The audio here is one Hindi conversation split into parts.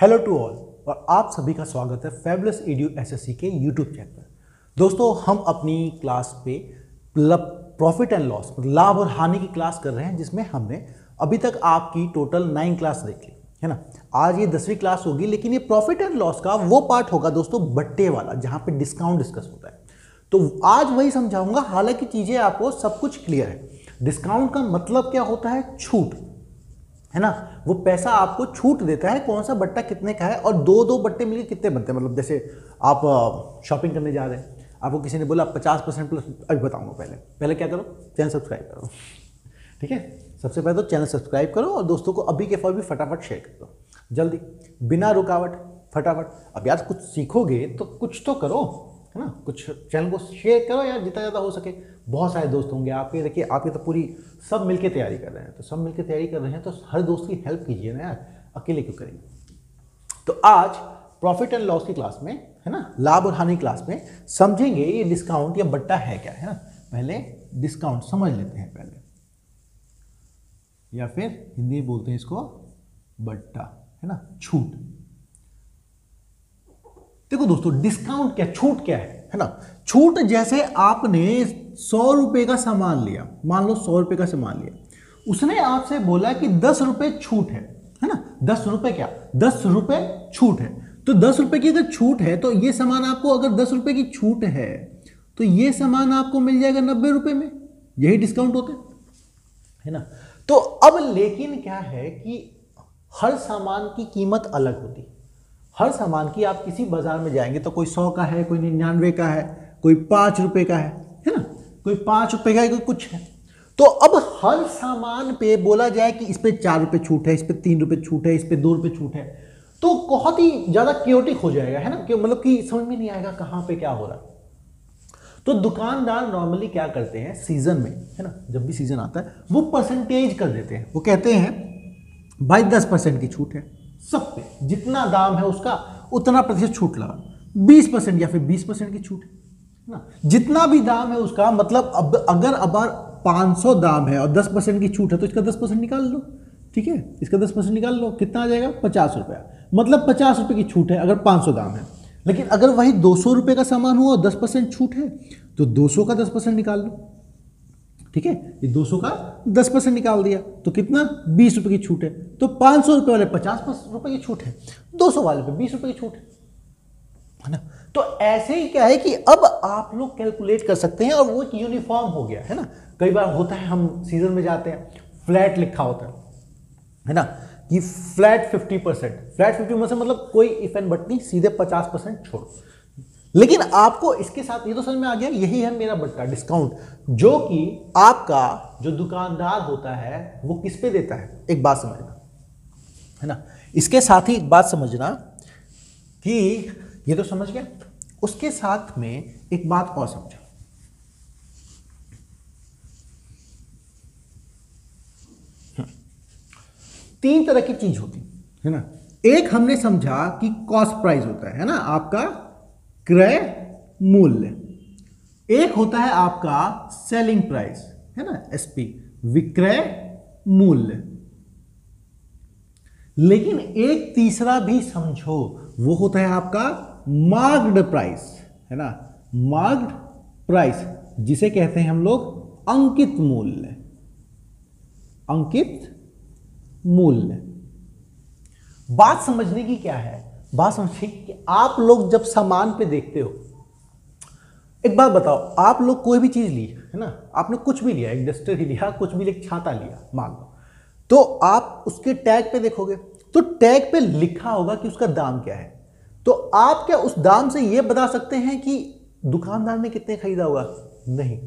हेलो टू ऑल और आप सभी का स्वागत है फैबुलस एडू एसएससी के यूट्यूब चैनल पर। दोस्तों हम अपनी क्लास पे प्रॉफिट एंड लॉस लाभ और हानि की क्लास कर रहे हैं, जिसमें हमने अभी तक आपकी टोटल 9 क्लास देख ली है ना। आज ये 10वीं क्लास होगी, लेकिन ये प्रॉफिट एंड लॉस का वो पार्ट होगा दोस्तों बट्टे वाला, जहाँ पे डिस्काउंट डिस्कस होता है। तो आज वही समझाऊंगा, हालांकि चीज़ें आपको सब कुछ क्लियर है। डिस्काउंट का मतलब क्या होता है? छूट है ना। वो पैसा आपको छूट देता है, कौन सा बट्टा कितने का है और दो बट्टे मिलके कितने बनते हैं। मतलब जैसे आप शॉपिंग करने जा रहे हैं, आपको किसी ने बोला 50% प्लस। अभी बताऊंगा, पहले क्या करो, चैनल सब्सक्राइब करो। ठीक है, सबसे पहले तो चैनल सब्सक्राइब करो और दोस्तों को अभी के फॉर भी फटाफट शेयर कर दो, जल्दी, बिना रुकावट, फटाफट। अब यार कुछ सीखोगे तो कुछ तो करो, है ना। कुछ चैनल को शेयर करो यार, जितना ज़्यादा हो सके। बहुत सारे दोस्त होंगे आपके, देखिए आपके तो पूरी सब मिलके तैयारी कर रहे हैं, तो सब मिलके तैयारी कर रहे हैं तो हर दोस्त की हेल्प कीजिए ना यार, अकेले क्यों करेंगे। तो आज प्रॉफिट एंड लॉस की क्लास में, है ना, लाभ और हानि क्लास में समझेंगे ये डिस्काउंट या बट्टा है क्या, है ना। पहले डिस्काउंट समझ लेते हैं पहले, या फिर हिंदी में बोलते हैं इसको बट्टा, है ना, छूट। देखो दोस्तों, डिस्काउंट क्या, छूट क्या है ना। छूट जैसे आपने 100 रुपए का सामान लिया, मान लो 100 रुपए का सामान लिया, उसने आपसे बोला कि 10 रुपए छूट है ना। 10 रुपए क्या, 10 रुपए छूट है। तो 10 रुपए की अगर छूट है तो ये सामान आपको, अगर 10 रुपए की छूट है तो ये सामान आपको मिल जाएगा 90 रुपए में। यही डिस्काउंट होते है ना। तो अब लेकिन क्या है कि हर सामान की कीमत अलग होती है। हर सामान की, आप किसी बाजार में जाएंगे तो कोई 100 का है, कोई 99 का है, कोई 5 रुपए का है ना, कोई 5 रुपए का है, कोई कुछ है। तो अब हर सामान पे बोला जाए कि इस पे 4 रुपए छूट है, इस पे 3 रुपए छूट है, इस पे 2 रुपए छूट है, तो बहुत ही ज्यादा क्योटिक हो जाएगा, है ना, कि मतलब कि समझ में नहीं आएगा कहां पे क्या हो रहा है। तो दुकानदार नॉर्मली क्या करते हैं सीजन में, है ना, जब भी सीजन आता है वो परसेंटेज कर देते हैं। वो कहते हैं भाई 10% की छूट है सब पे, जितना दाम है उसका उतना प्रतिशत छूट लगा। 20% या फिर 20% की छूट है ना, जितना भी दाम है उसका। मतलब अब अगर 500 दाम है और 10% की छूट है तो इसका 10% निकाल लो। ठीक है, इसका 10% निकाल लो, कितना आ जाएगा? 50 रुपया। मतलब 50 रुपए की छूट है अगर 500 दाम है। लेकिन अगर वही 200 रुपए का सामान हुआ और 10% छूट है तो 200 का 10% निकाल लो। ठीक है, ये 200 का 10% निकाल दिया तो कितना? 20 रुपए की छूट है। तो 500 रुपए वाले 50 रुपए की छूट है, 200 वाले पे 20 रुपए की छूट है ना। तो ऐसे ही क्या है कि अब आप लोग कैलकुलेट कर सकते हैं और वो एक यूनिफॉर्म हो गया है ना। कई बार होता है हम सीजन में जाते हैं, फ्लैट लिखा होता है ना, कि फ्लैट 50%, फ्लैट 50% मतलब कोई इफ एंड बट नहीं, सीधे 50% छोड़ो। लेकिन आपको इसके साथ ये तो समझ में आ गया, यही है मेरा बट्टा, डिस्काउंट, जो कि आपका जो दुकानदार होता है वो किस पे देता है। एक बात समझना, है ना, इसके साथ ही एक बात समझना कि ये तो समझ गया, उसके साथ में एक बात और समझो। तीन तरह की चीज होती है ना। एक हमने समझा कि कॉस्ट प्राइस होता है ना, आपका क्रय मूल्य। एक होता है आपका सेलिंग प्राइस, है ना, एसपी, विक्रय मूल्य। लेकिन एक तीसरा भी समझो, वो होता है आपका मार्क्ड प्राइस, है ना, मार्क्ड प्राइस, जिसे कहते हैं हम लोग अंकित मूल्य, अंकित मूल्य। बात समझने की क्या है, बात समझिए कि आप लोग जब सामान पे देखते हो, एक बात बताओ, आप लोग कोई भी चीज ली, है ना, आपने कुछ भी लिया, एक डस्टर ही लिया, कुछ भी, एक छाता लिया मान लो, तो आप उसके टैग पे देखोगे तो टैग पे लिखा होगा कि उसका दाम क्या है। तो आप क्या उस दाम से यह बता सकते हैं कि दुकानदार ने कितने खरीदा होगा? नहीं,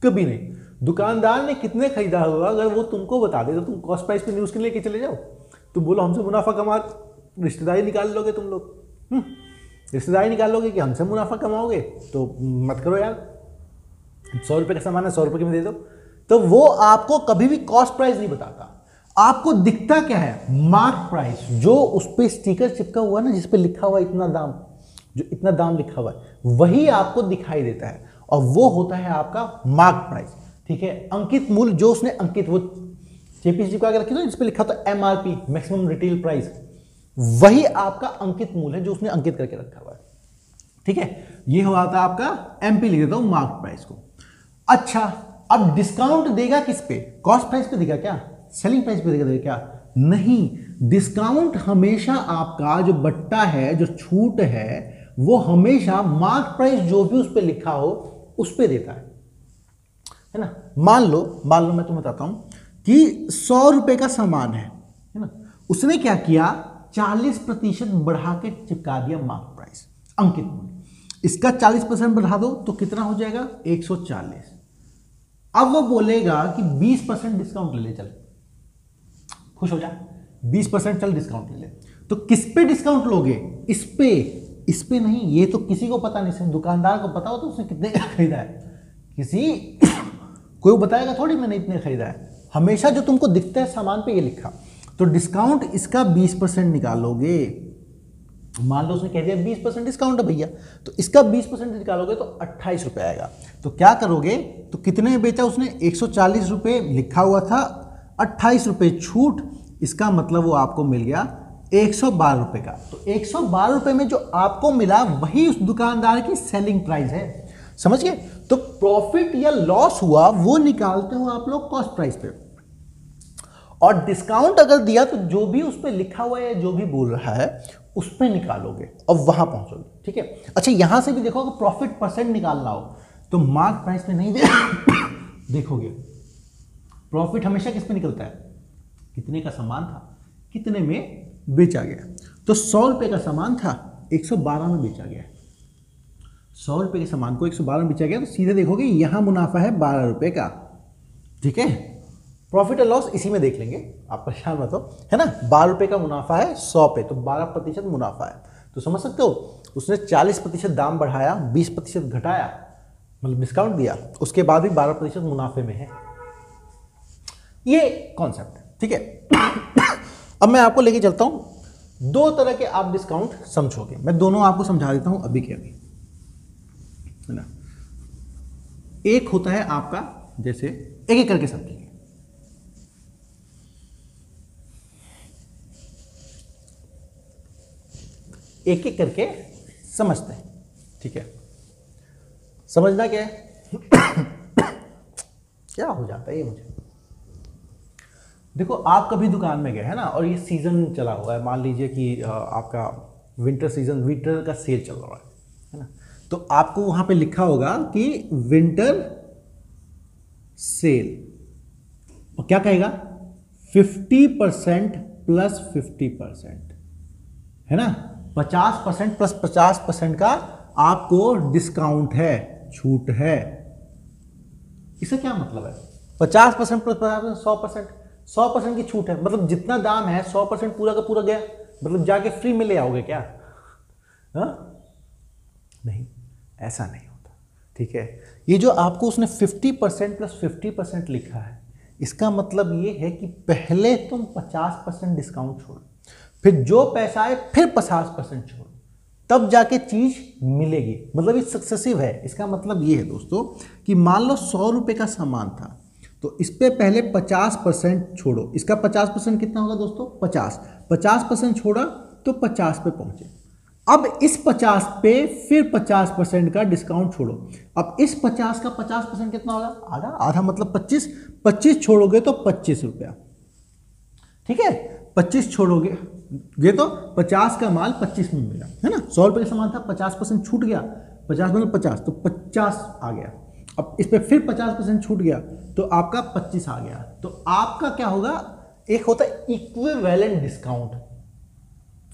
कभी नहीं। दुकानदार ने कितने खरीदा होगा अगर वो तुमको बता दे तो तुम कॉस्ट प्राइस पे न्यूज के लेके चले जाओ, तुम बोलो हमसे मुनाफा कमा, रिश्तेदारी निकाल लोगे तुम लोग, रिश्तेदारी निकाल लोगे कि हमसे मुनाफा कमाओगे, तो मत करो यार। 100 रुपए का सामान है, 100 रुपए के में दे दो। तो वो आपको कभी भी कॉस्ट प्राइस नहीं बताता, आपको दिखता क्या है? मार्क प्राइस, जो उस पर स्टिकर चिपका हुआ है ना, जिस पे लिखा हुआ इतना दाम, जो इतना दाम लिखा हुआ है वही आपको दिखाई देता है, और वो होता है आपका मार्क प्राइस। ठीक है, अंकित मूल्य, जो उसने अंकित, वो जेपीसी चिपका के रखी थी जिस पे लिखा था एमआरपी, मैक्सिमम रिटेल प्राइस, वही आपका अंकित मूल्य है जो उसने अंकित करके रखा हुआ है। ठीक है, ये हुआ था आपका एमपी, लिख देता हूं मार्क प्राइस को। अच्छा, अब डिस्काउंट देगा किस पे? कॉस्ट प्राइस पे देगा क्या? सेलिंग प्राइस पे देगा क्या? नहीं, डिस्काउंट हमेशा आपका जो बट्टा है, जो छूट है, वो हमेशा मार्क प्राइस जो भी उस पे लिखा हो उस पे देता है ना। मान लो मैं तुम्हें बताता हूं कि 100 रुपए का सामान है ना, उसने क्या किया, 40% बढ़ा के चिपका दिया मार्क प्राइस, अंकित मूल्य। इसका 40% बढ़ा दो तो कितना हो जाएगा? 140। अब वो बोलेगा कि 20% डिस्काउंट ले ले, चल खुश हो जा, 20% चल डिस्काउंट ले ले। तो किस पे डिस्काउंट लोगे? इस पे नहीं, ये तो किसी को पता नहीं, सिर्फ दुकानदार को पता हो तो उसने कितने का खरीदा है। कोई बताएगा थोड़ी मैंने इतने खरीदा है। हमेशा जो तुमको दिखता है सामान पे ये लिखा, तो डिस्काउंट इसका 20% निकालोगे। मान लो उसने कह दिया 20% डिस्काउंट है भैया, तो इसका 20% निकालोगे तो 28 रुपये आएगा। तो क्या करोगे, तो कितने में बेचा उसने? 140 रुपये लिखा हुआ था, 28 रुपये छूट, इसका मतलब वो आपको मिल गया 112 रुपये का। तो 112 रुपये में जो आपको मिला वही उस दुकानदार की सेलिंग प्राइस है, समझ गए? तो प्रॉफिट या लॉस हुआ वो निकालते हो आप लोग कॉस्ट प्राइस पे, और डिस्काउंट अगर दिया तो जो भी उस पर लिखा हुआ है, जो भी बोल रहा है उस पर निकालोगे और वहां पहुंचोगे। ठीक है, अच्छा यहां से भी देखो, अगर प्रॉफिट परसेंट निकालना हो तो मार्क प्राइस पे नहीं देखोगे। प्रॉफिट हमेशा किस पे निकलता है? कितने का सामान था, कितने में बेचा गया। तो 100 रुपए का सामान था, 112 में बेचा गया। 100 रुपए के सामान को 112 में बेचा गया, तो सीधे देखोगे यहां मुनाफा है 12 रुपए का। ठीक है, प्रॉफिट और लॉस इसी में देख लेंगे, आप परेशान मत हो, है ना। 12 रुपए का मुनाफा है 100 पे, तो 12% मुनाफा है। तो समझ सकते हो, उसने 40% दाम बढ़ाया, 20% घटाया, मतलब डिस्काउंट दिया, उसके बाद भी 12% मुनाफे में है। ये कॉन्सेप्ट है। ठीक है, अब मैं आपको लेके चलता हूं, दो तरह के आप डिस्काउंट समझोगे, मैं दोनों आपको समझा देता हूं अभी के अभी, है ना। एक होता है आपका, जैसे एक एक करके समझिए। एक एक करके समझते हैं, ठीक है। समझना क्या है क्या हो जाता है ये मुझे, देखो आप कभी दुकान में गए है ना, और ये सीजन चला हुआ है, मान लीजिए कि आपका विंटर सीजन, विंटर का सेल चल रहा है ना, तो आपको वहां पे लिखा होगा कि विंटर सेल, और क्या कहेगा 50% प्लस 50%, है ना, 50% प्लस 50% का आपको डिस्काउंट है, छूट है। इसका क्या मतलब है? 50% प्लस 50%, 100%, 100% की छूट है, मतलब जितना दाम है 100% पूरा का पूरा गया, मतलब जाके फ्री में ले आओगे क्या? हा? नहीं, ऐसा नहीं होता। ठीक है, ये जो आपको उसने 50% प्लस 50% लिखा है, इसका मतलब ये है कि पहले तुम 50% डिस्काउंट छोड़ो, फिर जो पैसा आए फिर 50% छोड़ो, तब जाके चीज मिलेगी। मतलब ये सक्सेसिव है। इसका मतलब ये है दोस्तों कि मान लो 100 रुपए का सामान था, तो इस पे पहले 50% छोड़ो, इसका 50% कितना होगा दोस्तों? 50% छोड़ा तो 50 पे पहुंचे। अब इस 50 पे फिर 50% का डिस्काउंट छोड़ो, अब इस 50 का 50% कितना होगा? आधा। आधा मतलब 25 छोड़ोगे तो 25 रुपया। ठीक है, 25 छोड़ोगे ये तो 50 का माल 25 में मिला, है ना। 100 रुपये का सामान था, 50% छूट गया, 50 मतलब 50, तो 50 आ गया। अब इस पे फिर 50% छूट गया तो आपका 25 आ गया। तो आपका क्या होगा? एक होता है इक्विवेलेंट डिस्काउंट।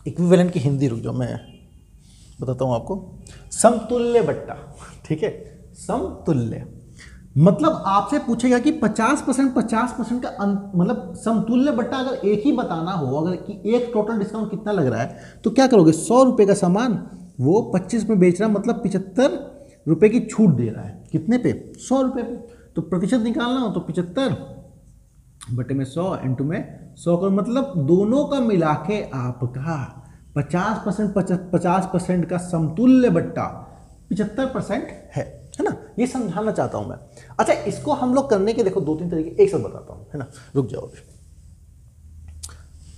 इक्विवेलेंट की हिंदी रुक जाओ, मैं बताता हूं आपको। समतुल्य बट्टा। ठीक है, समतुल्य मतलब आपसे पूछेगा कि 50% का मतलब समतुल्य बट्टा अगर एक ही बताना हो, अगर कि एक टोटल डिस्काउंट कितना लग रहा है, तो क्या करोगे? 100 रुपये का सामान वो 25 में बेच रहा है, मतलब 75 रुपये की छूट दे रहा है। कितने पे? 100 रुपये पे। तो प्रतिशत निकालना हो तो 75 बटे में 100 इंटू में 100 का मतलब दोनों का मिला के आपका 50% का समतुल्य बट्टा 75% है ना। ये समझाना चाहता हूं मैं। अच्छा, इसको हम लोग करने के देखो 2-3 तरीके एक साथ बताता हूं, है ना। रुक जाओ,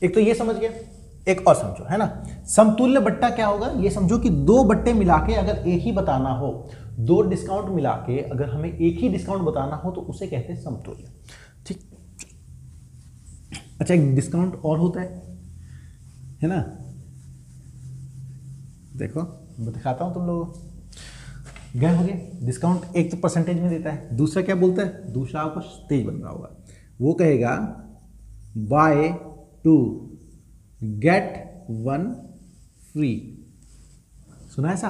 एक तो ये समझ गए एक और समझो, है ना। समतुल्य बट्टा क्या होगा, ये समझो कि दो बट्टे मिला के अगर एक ही बताना हो, दो डिस्काउंट मिला के अगर हमें एक ही डिस्काउंट बताना हो तो उसे कहते हैं समतुल्य। ठीक। अच्छा, एक डिस्काउंट और होता है ना, देखो मैं दिखाता हूं तुम लोगों को। गए हो गए डिस्काउंट, एक तो परसेंटेज में देता है, दूसरा क्या बोलता है, दूसरा आपको तेज बन रहा होगा, वो कहेगा बाय 2 गेट 1 फ्री। सुना है ऐसा,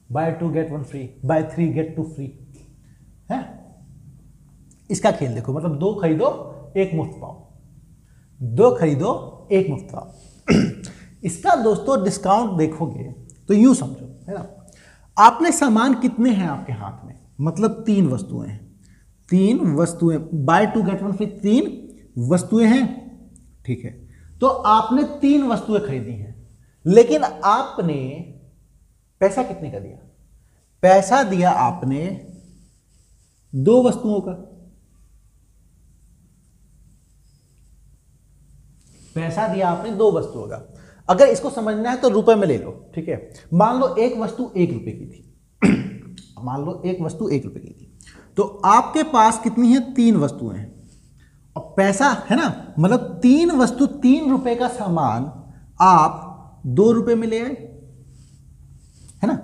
buy 2 get 1 free, buy 3 get 2 free है। इसका खेल देखो, मतलब 2 खरीदो 1 मुफ्त पाओ, 2 खरीदो 1 मुफ्त पाओ। इसका दोस्तों डिस्काउंट देखोगे तो यूं समझो, है ना, आपने सामान कितने हैं आपके हाथ में, मतलब 3 वस्तुएं हैं, 3 वस्तुएं, बाय 2 गेट 1 फ्री 3 वस्तुएं हैं, ठीक है। तो आपने 3 वस्तुएं खरीदी हैं, लेकिन आपने पैसा कितने का दिया, पैसा दिया आपने 2 वस्तुओं का, पैसा दिया आपने 2 वस्तुओं का। अगर इसको समझना है तो रुपए में ले लो, ठीक है। मान लो एक वस्तु 1 रुपए की थी मान लो एक वस्तु 1 रुपए की थी, तो आपके पास कितनी है, 3 वस्तुएं हैं, और पैसा है ना, मतलब 3 वस्तु 3 रुपए का सामान आप 2 रुपए में ले आए, है ना।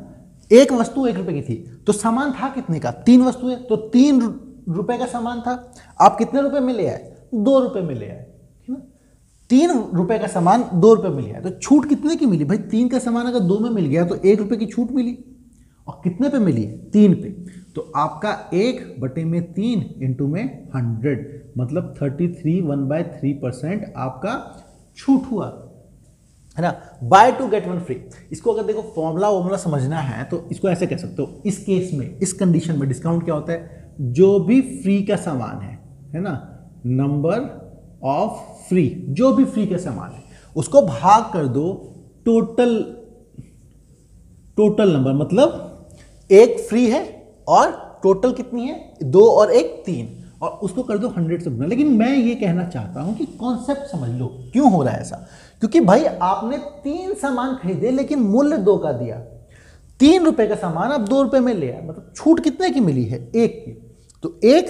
एक वस्तु 1 रुपए की थी तो सामान था कितने का, 3 वस्तुएं, तो 3 रुपए का सामान था, आप कितने रुपए में ले आए, 2 रुपए में ले आए, है ना। 3 रुपए का सामान 2 रुपए में लिया, तो छूट कितने की मिली भाई, 3 का सामान अगर 2 में मिल गया तो 1 रुपए की छूट मिली, और कितने पे मिली, 3 पे, तो आपका 1/3 इंटू में 100, मतलब 33 1/3% आपका छूट हुआ, है ना। बाय 2 गेट 1 फ्री, इसको अगर देखो फॉर्मूला समझना है तो इसको ऐसे कह सकते हो, इस केस में, इस कंडीशन में डिस्काउंट क्या होता है, जो भी फ्री का सामान है ना, नंबर ऑफ फ्री, जो भी फ्री का सामान है उसको भाग कर दो टोटल नंबर, मतलब एक फ्री है और टोटल कितनी है, 2 और 1 3, और उसको कर दो 100 से गुना। लेकिन मैं ये कहना चाहता हूं कि कॉन्सेप्ट समझ लो क्यों हो रहा है ऐसा, क्योंकि भाई आपने 3 सामान खरीदे लेकिन मूल्य 2 का दिया, 3 रुपए का सामान आप 2 रुपए में ले आए, मतलब छूट कितने की मिली है, 1 की, तो 1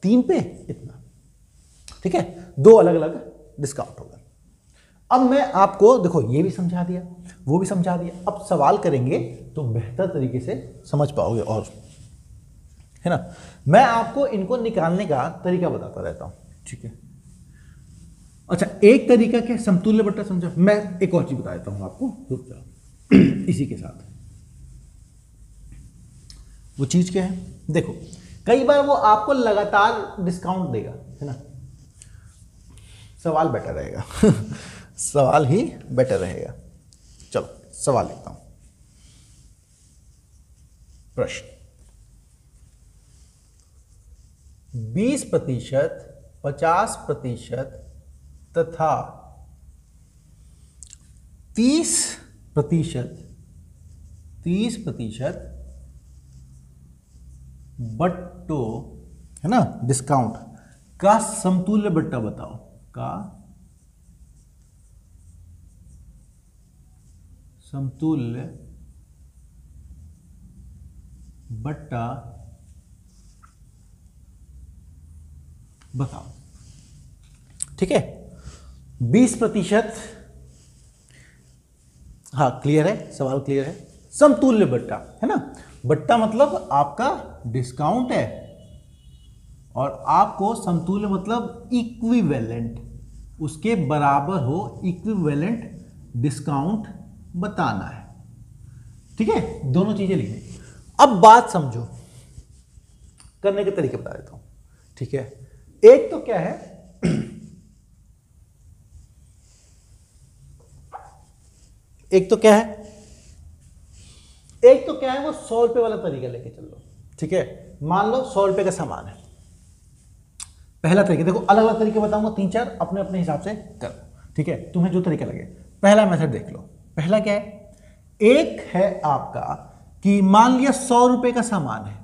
3 पे इतना, ठीक है। 2 अलग अलग डिस्काउंट होगा। अब मैं आपको देखो ये भी समझा दिया, वो भी समझा दिया, अब सवाल करेंगे तो बेहतर तरीके से समझ पाओगे, और है ना, मैं आपको इनको निकालने का तरीका बताता रहता हूं, ठीक है। अच्छा, एक तरीका क्या, समतुल्य बट्टा समझा, मैं एक और चीज बता देता हूं आपको, रुक जाओ इसी के साथ। वो चीज क्या है, देखो कई बार वो आपको लगातार डिस्काउंट देगा, है ना, सवाल बेटर रहेगा सवाल ही बेटर रहेगा। चलो सवाल लिखता हूं, प्रश्न 20%, 50% तथा 30% बट्टों, है ना, डिस्काउंट का समतुल्य बट्टा बताओ, का समतुल्य बट्टा बताओ, ठीक है। 20%, हाँ क्लियर है, सवाल क्लियर है। समतुल्य बट्टा, है ना, बट्टा मतलब आपका डिस्काउंट है, और आपको समतुल्य मतलब इक्विवेलेंट, उसके बराबर हो, इक्विवेलेंट डिस्काउंट बताना है, ठीक है। दोनों चीजें लिखनी। अब बात समझो, करने के तरीके बता देता हूं, ठीक है। एक तो क्या है, एक तो क्या है, वो 100 रुपए वाला तरीका लेके चल लो, ठीक है। मान लो 100 रुपए का सामान है, पहला तरीका, देखो अलग अलग तरीके बताऊंगा 3-4, अपने अपने हिसाब से कर, ठीक है, तुम्हें जो तरीका लगे। पहला मेथड देख लो, पहला क्या है, एक है आपका कि मान लिया 100 रुपए का सामान है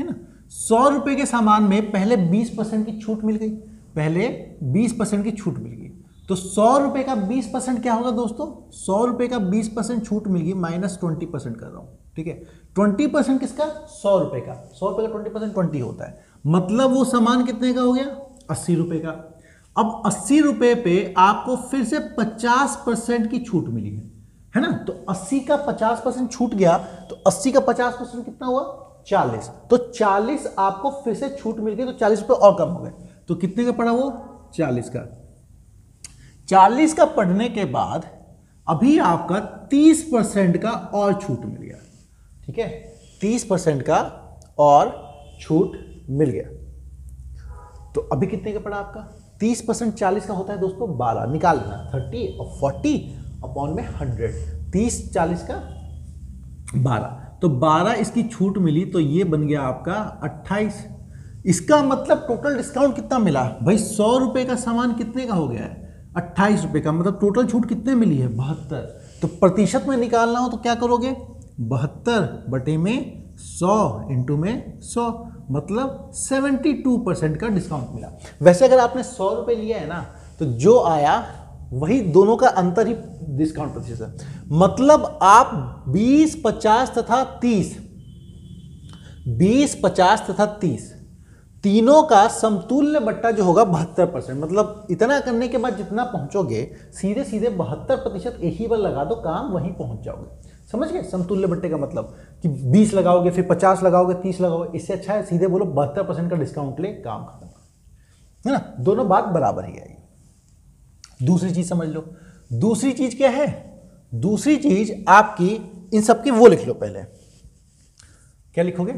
ना, 100 रुपए के सामान में पहले 20% की छूट मिल गई, पहले 20% की छूट मिल गई, तो 100 रुपए का 20% क्या होगा दोस्तों, 100 रुपए का 20% छूट मिल गई, -20% कर रहा हूं, ठीक है। 20% किसका, 100 रुपए का, 100 रुपए का 20% 20 होता है, मतलब वो सामान कितने का हो गया, 80 रुपए का। अब 80 रुपए पे आपको फिर से 50% की छूट मिली है ना, तो 80 का 50% छूट गया, तो 80 का 50% कितना हुआ, 40। तो 40 आपको फिर से छूट मिल गई, तो 40 रुपए और कम हो गए, तो कितने का पड़ा वो, 40 का। 40 का पढ़ने के बाद अभी आपका 30% का और छूट मिल गया, ठीक है, 30% का और छूट मिल गया। तो अभी कितने का पड़ा आपका, 30% 40 का होता है दोस्तों 12, निकाल लेना, 30 और 40 अपॉन में 100, 30 40 का 12, तो 12 इसकी छूट मिली, तो ये बन गया आपका 28। इसका मतलब टोटल डिस्काउंट कितना मिला भाई, 100 रुपए का सामान कितने का हो गया है, 28 रुपए का, मतलब टोटल छूट कितने मिली है, 72। तो प्रतिशत में निकालना हो तो क्या करोगे, 72 बटे में 100 इंटू में 100, मतलब 72% का डिस्काउंट मिला। वैसे अगर आपने 100 रुपए लिया है ना, तो जो आया वही दोनों का अंतर ही डिस्काउंट प्रतिशत है, मतलब आप 20, 50 तथा 30, 20, 50 तथा 30 तीनों का समतुल्य बट्टा जो होगा 72%, मतलब इतना करने के बाद जितना पहुंचोगे सीधे सीधे 72% एक ही बार लगा दो, काम वहीं पहुंच जाओगे। समझ गए समतुल्य बट्टे का मतलब, कि 20 लगाओगे फिर 50 लगाओगे 30 लगाओगे, इससे अच्छा है सीधे बोलो 72% का डिस्काउंट ले, काम खत्म, है ना, दोनों बात बराबर ही आएगी। दूसरी चीज समझ लो, दूसरी चीज क्या है, दूसरी चीज आपकी इन सबकी वो लिख लो, पहले क्या लिखोगे,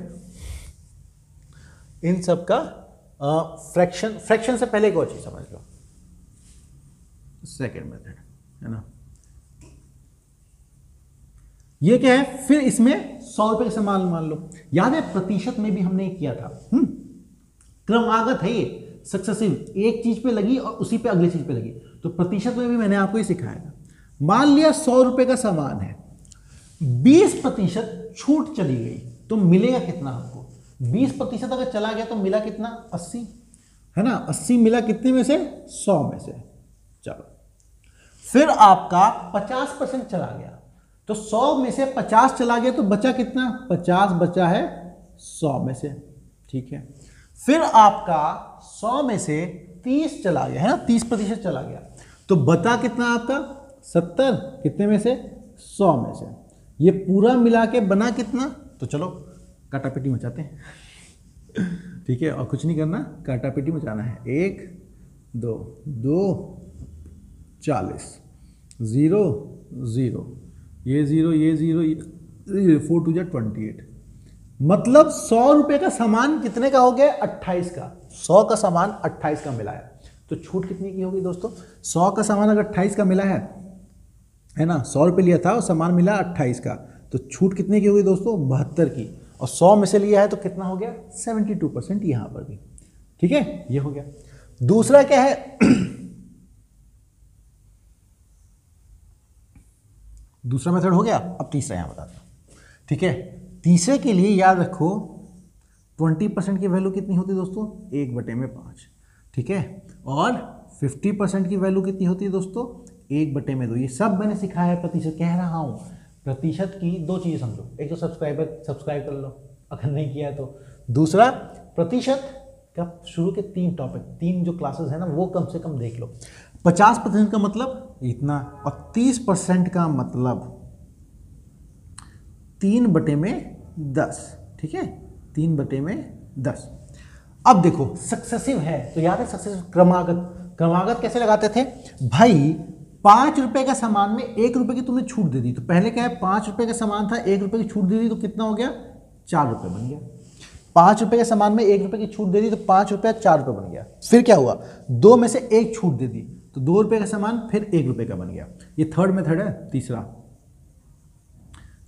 इन सब का फ्रैक्शन से पहले एक और चीज समझ लो, सेकंड मेथड है ना, ये क्या है, फिर इसमें 100 रुपए का सामान मान लो, याद है प्रतिशत में भी हमने किया था, क्रमागत है ये, सक्सेसिव, एक चीज पे लगी और उसी पे अगली चीज पे लगी, तो प्रतिशत में भी मैंने आपको ये सिखाया था। मान लिया 100 रुपए का सामान है, 20% छूट चली गई, तो मिलेगा कितना आपको, 20% अगर चला गया तो मिला कितना, 80, है ना, 80 मिला कितने में से, 100 में से। चलो फिर आपका 50% चला गया, तो 100 में से 50 चला गया, तो बचा कितना, 50 बचा है 100 में से, ठीक है। फिर आपका 100 में से 30 चला गया, है ना, 30% चला गया, तो बता कितना आपका 70, कितने में से, 100 में से। ये पूरा मिला के बना कितना, तो चलो काटापीटी मचाते हैं ठीक है, और कुछ नहीं करना, काटापीटी मचाना है, 1 2 2 40, 0 0, ये 0 ये 0, 4 2 28, मतलब 100 रुपए का सामान कितने का हो गया, 28 का, 100 का सामान 28 का मिला है, तो छूट कितनी की होगी दोस्तों, 100 का सामान अगर 28 का मिला है ना, 100 रुपए लिया था और सामान मिला 28 का, तो छूट कितने की होगी दोस्तों, 72 की, और 100 में से लिया है तो कितना हो गया, 72% यहां पर भी, ठीक है, ये हो गया। दूसरा क्या है दूसरा मेथड हो गया, अब तीसरा यहां बताता हूं, ठीक है। तीसरे के लिए याद रखो 20% की वैल्यू कितनी होती है दोस्तों, 1/5, ठीक है, और 50% की वैल्यू कितनी होती है दोस्तों, 1/2। ये सब मैंने सिखाया है, प्रतिशत कह रहा हूं, प्रतिशत की दो चीजें समझो, एक तो सब्सक्राइब कर लो अगर नहीं किया तो, दूसरा प्रतिशत का शुरू के 3 टॉपिक, 3 जो क्लासेस है ना, वो कम से कम देख लो। 50% का मतलब इतना, और 30% का मतलब 3/10, ठीक है, 3/10। अब देखो सक्सेसिव है तो याद है, सक्सेसिव क्रमागत कैसे लगाते थे भाई, 5 रुपए का सामान में 1 रुपए की तुमने छूट दे दी, तो पहले क्या है, 5 रुपए का सामान था, 1 रुपए की छूट दे दी, तो कितना हो गया, 4 रुपए बन गया। 5 रुपए के सामान में 1 रुपए की छूट दे दी, तो 5 रुपया 4 रुपए बन गया। फिर क्या हुआ, 2 में से 1 छूट दे दी, तो 2 रुपए का सामान फिर 1 रुपए का बन गया। ये थर्ड मेथड है। तीसरा,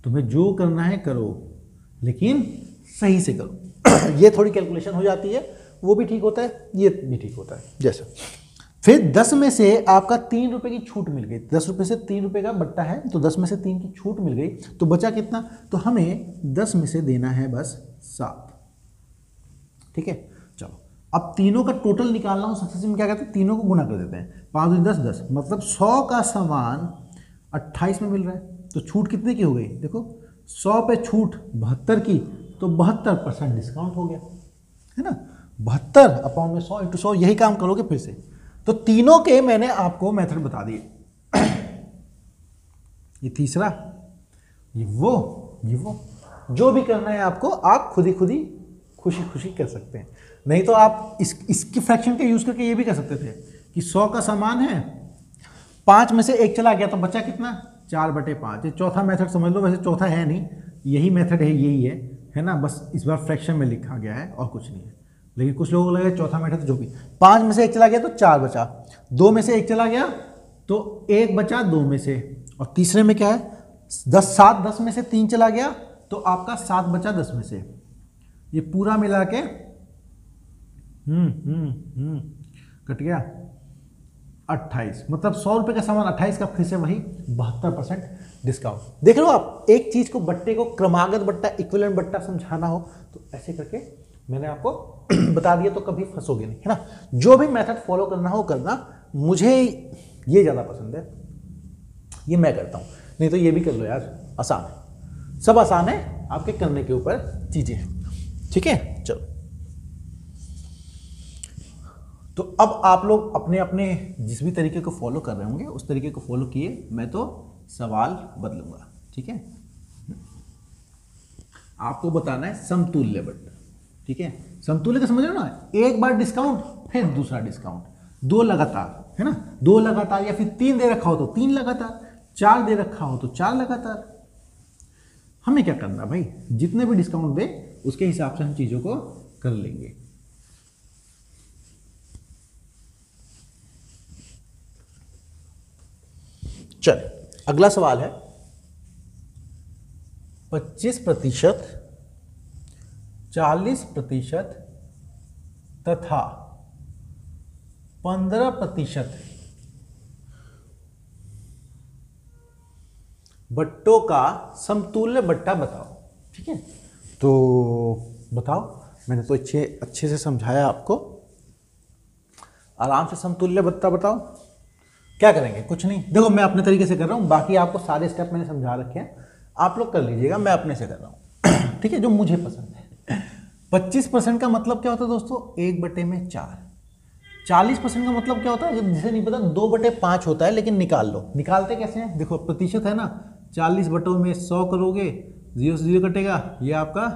तुम्हें जो करना है करो, लेकिन सही से करो ये थोड़ी कैलकुलेशन हो जाती है, वो भी ठीक होता है, ये भी ठीक होता है। जैसे फिर 10 में से आपका 3 रुपए की छूट मिल गई, 10 रुपए से 3 रुपए का बट्टा है, तो 10 में से 3 की छूट मिल गई, तो बचा कितना, तो हमें 10 में से देना है बस 7, ठीक है। चलो अब तीनों का टोटल निकालना हो सक्सेसिव में क्या कहते हैं, तीनों को गुना कर देते हैं, 5 10 10, मतलब 100 का सामान 28 में मिल रहा है। तो छूट कितने की हो गई, देखो 100 पे छूट 72 की, तो 72% डिस्काउंट हो गया, है ना। 72 अपॉन में 100 × 100, यही काम करोगे फिर से। तो तीनों के मैंने आपको मेथड बता दिए। ये तीसरा, ये वो जो भी करना है आपको, आप खुद ही खुशी खुशी कर सकते हैं। नहीं तो आप इसकी फ्रैक्शन का यूज करके ये भी कर सकते थे कि 100 का सामान है, 5 में से 1 चला गया तो बचा कितना, 4/5। ये चौथा मेथड समझ लो, वैसे चौथा है नहीं, यही मेथड है, यही है ना, बस इस बार फ्रैक्शन में लिखा गया है और कुछ नहीं है। लेकिन कुछ लोगों को लगे चौथा मेथड, जो भी 5 में से 1 चला गया तो 4 बचा, 2 में से 1 चला गया तो 1 बचा 2 में से, और तीसरे में क्या है 10 में से 3 चला गया तो आपका 7 बचा 10 में से। ये पूरा मिला के कट गया 28, मतलब 100 रुपए का सामान 28 का, फिर से वही 72% डिस्काउंट। देख लो आप, एक चीज को बट्टे को क्रमागत बट्टा, इक्विवेलेंट बट्टा समझाना हो तो ऐसे करके मैंने आपको बता दिया, तो कभी फंसोगे नहीं, है ना। जो भी मेथड फॉलो करना हो करना, मुझे ये ज्यादा पसंद है, ये मैं करता हूं, नहीं तो ये भी कर लो यार, आसान है, सब आसान है, आपके करने के ऊपर चीजें हैं, ठीक है। चलो, तो अब आप लोग अपने अपने जिस भी तरीके को फॉलो कर रहे होंगे उस तरीके को फॉलो किए, मैं तो सवाल बदलूंगा, ठीक है। आपको बताना है समतुल्य बट्टा, ठीक है। समतुल्य का समझ रहे हो ना, एक बार डिस्काउंट फिर दूसरा डिस्काउंट, 2 लगातार, है ना, 2 लगातार, या फिर 3 दे रखा हो तो 3 लगातार, 4 दे रखा हो तो 4 लगातार। हमें क्या करना भाई, जितने भी डिस्काउंट दे उसके हिसाब से हम चीजों को कर लेंगे। चल, अगला सवाल है 25%, 40% तथा 15% बट्टों का समतुल्य बट्टा बताओ, ठीक है। तो बताओ, मैंने तो अच्छे से समझाया आपको, आराम से समतुल्य बट्टा बताओ। क्या करेंगे, कुछ नहीं, देखो मैं अपने तरीके से कर रहा हूं, बाकी आपको सारे स्टेप मैंने समझा रखे हैं, आप लोग कर लीजिएगा, मैं अपने से कर रहा हूं ठीक है, जो मुझे पसंद है। 25% का मतलब क्या होता है दोस्तों, 1/4। 40% का मतलब क्या होता है, जिसे नहीं पता 2/5 होता है, लेकिन निकाल लो। निकालते कैसे हैं, देखो प्रतिशत है ना, 40 बटों में 100 करोगे, 0 से 0 कटेगा, ये आपका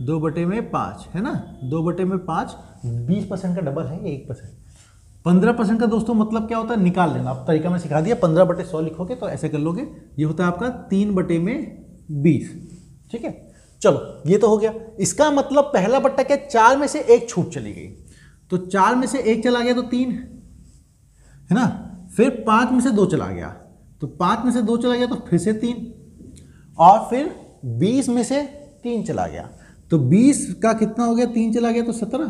2/5 है ना, 2/5, 20% का डबल है ये 1%। 15% का दोस्तों मतलब क्या होता है, निकाल लेना, अब तरीका मैं सिखा दिया, 15/100 लिखोगे तो ऐसे कर लोगे, ये होता है आपका 3/20, ठीक है। चलो ये तो हो गया, इसका मतलब पहला बट्टा क्या, 4 में से 1 छूट चली गई, तो 4 में से 1 चला गया तो 3 है ना, फिर 5 में से 2 चला गया, तो 5 में से 2 चला गया तो फिर से 3, और फिर 20 में से 3 चला गया, तो 20 का कितना हो गया, 3 चला गया तो 17,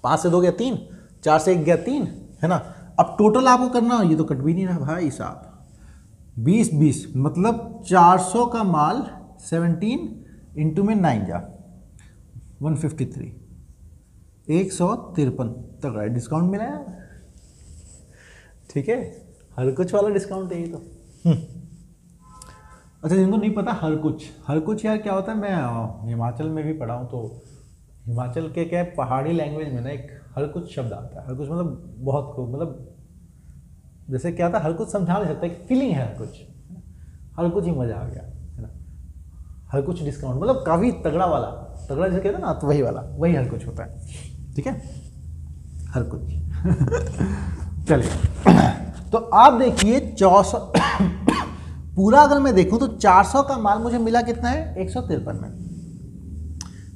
5 से 2 गया 3, 4 से 1 गया 3, है ना। अब टोटल आपको करना, ये तो कट भी नहीं रहा भाई साहब, 20 मतलब 400 का माल 17 इंटू में 9 जा 153, 153 तक डिस्काउंट मिला है, ठीक है। हर कुछ वाला डिस्काउंट है ये तो। अच्छा, जिनको नहीं पता हर कुछ यार क्या होता है, मैं हिमाचल में भी पढ़ा हूँ, तो हिमाचल के क्या है, पहाड़ी लैंग्वेज में ना एक हर कुछ शब्द आता है, हर कुछ मतलब बहुत खूब, मतलब जैसे क्या था, हर कुछ समझा नहीं सकता, एक फीलिंग है हर कुछ ही मजा आ गया, है ना। हर कुछ डिस्काउंट मतलब काफी तगड़ा वाला, तगड़ा जैसे कहते हैं ना, तो वही वाला, वही हर कुछ होता है, ठीक है, हर कुछ चलिए, तो आप देखिए 400 पूरा अगर मैं देखूं तो 400 का माल मुझे मिला कितना है, 153 में,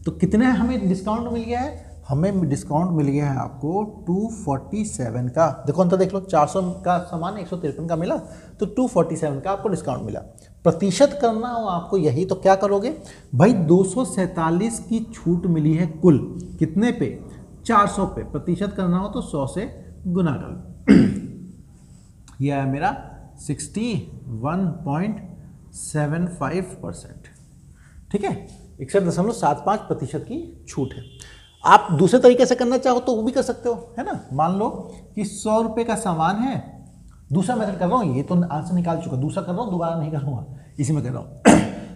तो कितने हमें डिस्काउंट मिल गया है, हमें डिस्काउंट मिल गया है आपको 247 का। देखो अंतर देख लो, 400 का सामान 153 का मिला, तो 247 का आपको डिस्काउंट मिला। प्रतिशत करना हो आपको यही, तो क्या करोगे भाई, 247 की छूट मिली है कुल, कितने पे, 400 पे, प्रतिशत करना हो तो 100 से गुना कर लो यह है मेरा 61.75%, ठीक है, 61.75% की छूट है। आप दूसरे तरीके से करना चाहो तो वो भी कर सकते हो, है ना। मान लो कि 100 रुपये का सामान है, दूसरा मेथड कर रहा हूँ, ये तो आंसर निकाल चुका, दूसरा कर रहा हूँ, दोबारा नहीं करूँगा, इसी में कर रहा हूँ।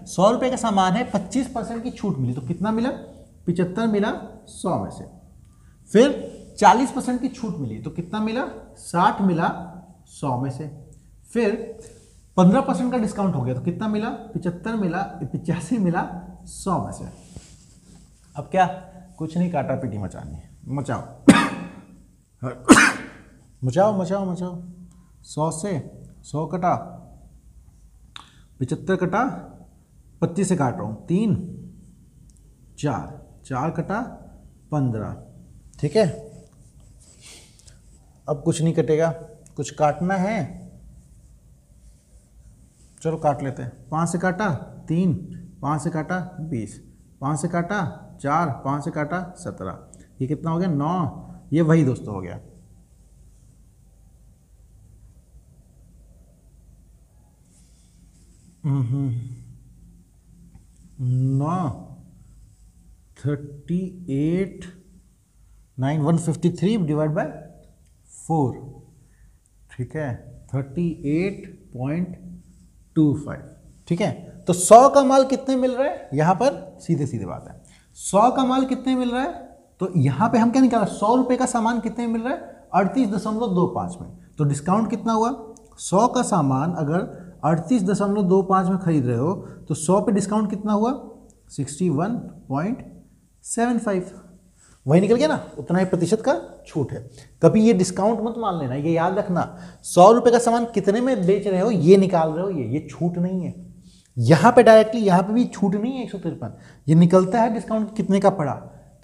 100 रुपये का सामान है, 25% की छूट मिली तो कितना मिला, 75 मिला 100 में से। फिर 40% की छूट मिली तो कितना मिला, 60 मिला 100 में से। फिर 15% का डिस्काउंट हो गया तो कितना मिला, 75 मिला, 85 मिला 100 में से। अब क्या, कुछ नहीं, काटा पीटी मचानी है, मचाओ मचाओ मचाओ मचाओ। 100 से 100 कटा, 75 कटा, 25 से काट रहा हूँ, 3 4, 4 कटा 15, ठीक है। अब कुछ नहीं कटेगा, कुछ काटना है, चलो काट लेते हैं। 5 से काटा 3, 5 से काटा 20, 5 से काटा 4, 5 से काटा 17, ये कितना हो गया 9, ये वही दोस्तों हो गया। नौ 38 9 153 डिवाइड बाय 4, ठीक है, 38.25, ठीक है। तो 100 का माल कितने मिल रहा है, यहां पर सीधे सीधे बात है, 100 का माल कितने मिल रहा है, तो यहां पे हम क्या निकाला, 100 रुपए का सामान कितने मिल रहा है, 38.25 में। तो डिस्काउंट कितना हुआ, 100 का सामान अगर 38.25 में खरीद रहे हो तो 100 पे डिस्काउंट कितना हुआ, 61.75, वही निकल गया ना, उतना ही प्रतिशत का छूट है। कभी ये डिस्काउंट मत मान लेना, ये याद रखना, 100 रुपए का सामान कितने में बेच रहे हो ये निकाल रहे हो, ये छूट नहीं है। यहाँ पे डायरेक्टली यहाँ पे भी छूट नहीं है 153, ये निकलता है डिस्काउंट कितने का पड़ा।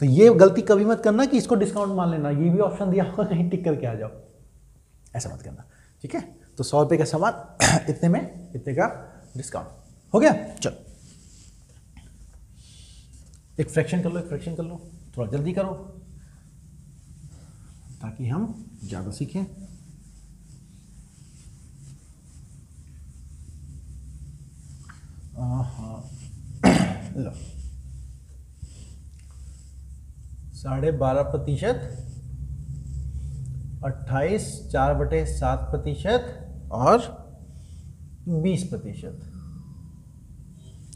तो ये गलती कभी मत करना कि इसको डिस्काउंट मान लेना, ये भी ऑप्शन दिया होगा कहीं टिक करके आ जाओ, ऐसा मत करना, ठीक है। तो 100 रुपये का सामान इतने में इतने का डिस्काउंट हो गया। चलो एक फ्रैक्शन कर लो, एक फ्रैक्शन कर लो, थोड़ा जल्दी करो ताकि हम ज़्यादा सीखें। लो 12.5%, 28 4/7% और 20%,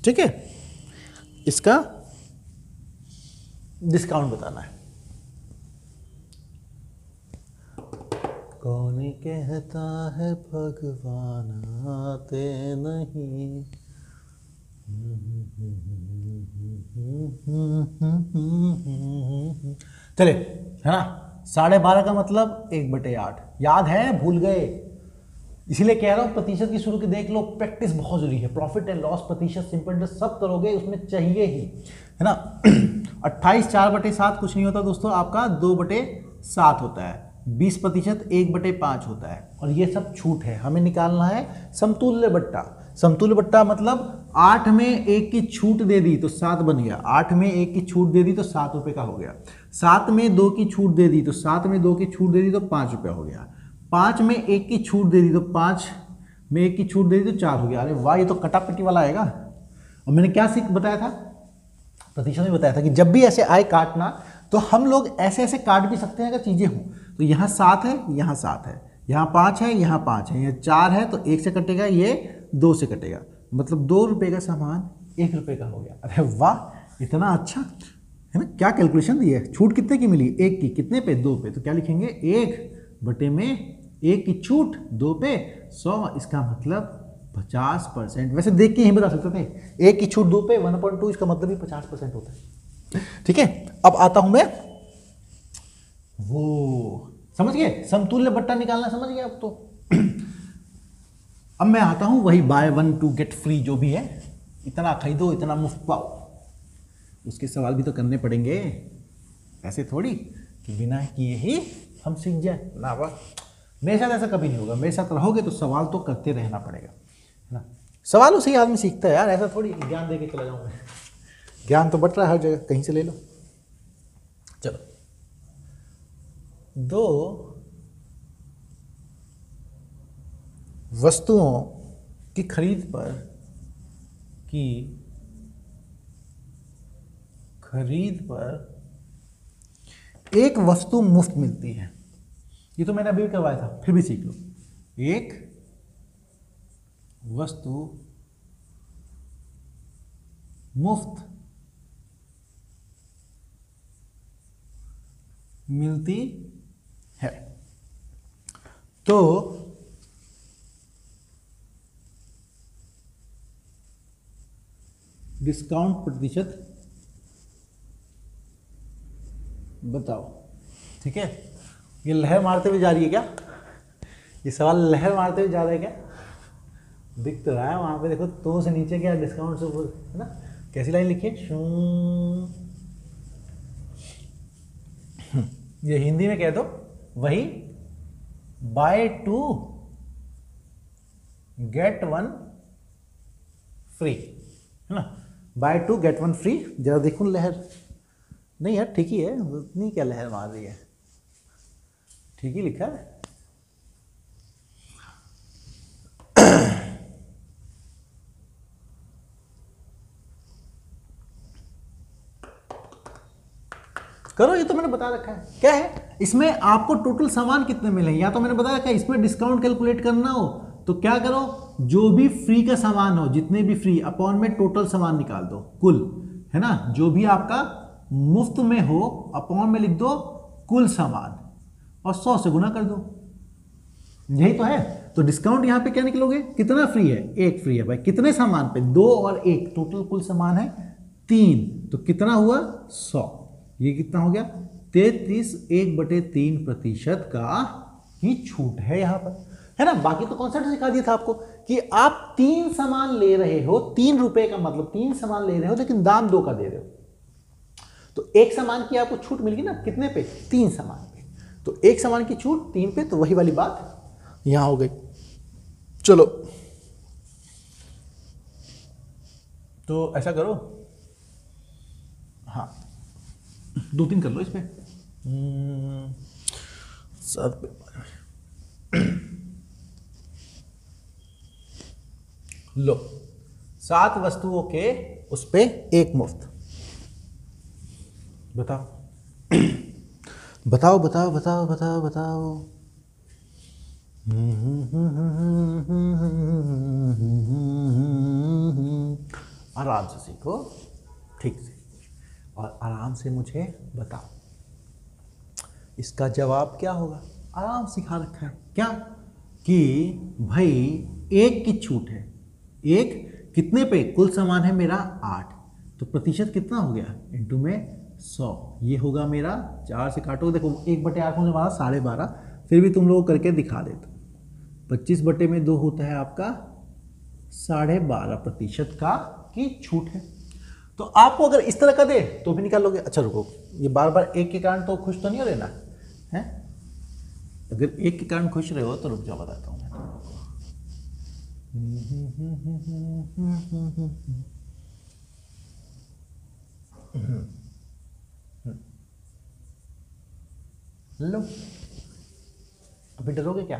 ठीक है। इसका डिस्काउंट बताना है। कौन कहता है भगवान आते नहीं, चले, है ना। 12.5 का मतलब 1/8, याद है, भूल गए, इसीलिए कह रहा हूं प्रतिशत की शुरू की देख लो, प्रैक्टिस बहुत जरूरी है। प्रॉफिट एंड लॉस, प्रतिशत, सिंपल इंटरेस्ट सब करोगे, उसमें चाहिए ही, है ना। 28 4/7 कुछ नहीं होता दोस्तों, आपका 2/7 होता है। 20% 1/5 होता है, और ये सब छूट है। हमें निकालना है समतुल्य बट्टा। समतुल्य बट्टा मतलब 8 में 1 की छूट दे दी तो 7 बन गया, 8 में 1 की छूट दे दी तो 7 रुपये का हो गया, 7 में 2 की छूट दे दी तो 7 में 2 की छूट दे दी तो 5 रुपया हो गया, 5 में 1 की छूट दे दी तो 5 में 1 की छूट दे दी तो 4 हो गया। अरे वाह, ये तो कटापटी वाला आएगा। और मैंने क्या सीख बताया था, प्रतिशत में बताया था कि जब भी ऐसे आए काटना तो हम लोग ऐसे ऐसे काट भी सकते हैं अगर चीज़ें हों। तो यहाँ 7 है, यहाँ 7 है, यहाँ 5 है, यहाँ 5 है, यहाँ 4 है, तो 1 से कटेगा, ये 2 से कटेगा, मतलब 2 रुपये का सामान 1 रुपये का हो गया। अरे वाह, इतना अच्छा है ना। क्या कैलकुलेशन दी है, छूट कितने की मिली, 1 की, कितने पे, 2 पे, तो क्या लिखेंगे, 1/1 की छूट 2 पे 100, इसका मतलब 50%। वैसे देख के ही बता सकते थे, 1 की छूट 2 पे 1/2, इसका मतलब भी 50% होता है, ठीक है। अब आता हूं मैं, वो समझ गए, समतुल्य बट्टा निकालना समझ गए अब तो। अब मैं आता हूं वही बाय 1 2 गेट फ्री जो भी है, इतना खरीदो इतना मुफ्त पाओ, उसके सवाल भी तो करने पड़ेंगे, ऐसे थोड़ी कि बिना किए ही हम सीख जाए ना। वाह, मेरे साथ ऐसा कभी नहीं होगा, मेरे साथ रहोगे तो सवाल तो करते रहना पड़ेगा, है ना। सवालों से ही आदमी सीखता है यार, ऐसा थोड़ी ज्ञान दे के चला जाऊँ मैं, ज्ञान तो बट रहा है हर जगह, कहीं से ले लो। चलो, 2 वस्तुओं की खरीद पर एक वस्तु मुफ्त मिलती है, ये तो मैंने अभी भी करवाया था, फिर भी सीख लो। एक वस्तु मुफ्त मिलती है तो डिस्काउंट प्रतिशत बताओ। ठीक है, ये लहर मारते हुए जा रही है क्या? ये सवाल लहर मारते हुए जा रहा है क्या? दिख तो रहा है वहां पे, देखो तो से नीचे क्या, डिस्काउंट से ऊपर, है ना? कैसी लाइन लिखी है? ये हिंदी में कह दो वही, बाय 2 गेट 1 फ्री, है ना? Buy 2 get 1 free. जरा देखो लहर, नहीं यार ठीक ही है, उतनी क्या लहर मार रही है, ठीक ही लिखा है। करो, ये तो मैंने बता रखा है। क्या है इसमें? आपको टोटल सामान कितने मिले, या तो मैंने बता रखा है इसमें डिस्काउंट कैलकुलेट करना हो तो क्या करो, जो भी फ्री का सामान हो, जितने भी फ्री अपॉन में टोटल सामान निकाल दो कुल, है ना? जो भी आपका मुफ्त में हो अपॉन में लिख दो कुल सामान और 100 से गुना कर दो, यही तो है। तो डिस्काउंट यहां पे क्या निकलोगे, कितना फ्री है? एक फ्री है भाई, कितने सामान पे? 2 और 1, टोटल कुल सामान है 3, तो कितना हुआ? 100। ये कितना हो गया? 33 1/3% का ही छूट है यहां पर, है ना? बाकी तो कॉन्सेप्ट सिखा दिया था आपको कि आप 3 सामान ले रहे हो, 3 रुपए का मतलब 3 सामान ले रहे हो लेकिन दाम 2 का दे रहे हो, तो एक सामान की आपको छूट मिल गई ना, कितने पे? 3 सामान पे। तो एक सामान की छूट 3 पे, तो वही वाली बात यहां हो गई। चलो तो ऐसा करो, हाँ 2-3 कर लो इसमें। सब लो, 7 वस्तुओं के उस पे एक मुफ्त। बताओ बताओ बताओ बताओ बताओ बताओ। आराम से सीखो, ठीक से, और आराम से मुझे बताओ इसका जवाब क्या होगा। आराम सिखा रखा है क्या कि भाई एक की छूट है, एक कितने पे? कुल सामान है मेरा 8, तो प्रतिशत कितना हो गया? इंटू में 100, ये होगा मेरा 4 से काटो, देखो 1/8 होने वाला 12.5, फिर भी तुम लोग करके दिखा देते। 25/2 होता है आपका 12.5% का की छूट है। तो आपको अगर इस तरह का दे तो भी निकाल लोगे। अच्छा रुको, ये बार बार एक के कारण तो खुश तो नहीं हो रहे ना, है? अगर एक के कारण खुश रहे हो तो रुक जाओ, बताता हूं मैं लो। अभी डरोगे क्या?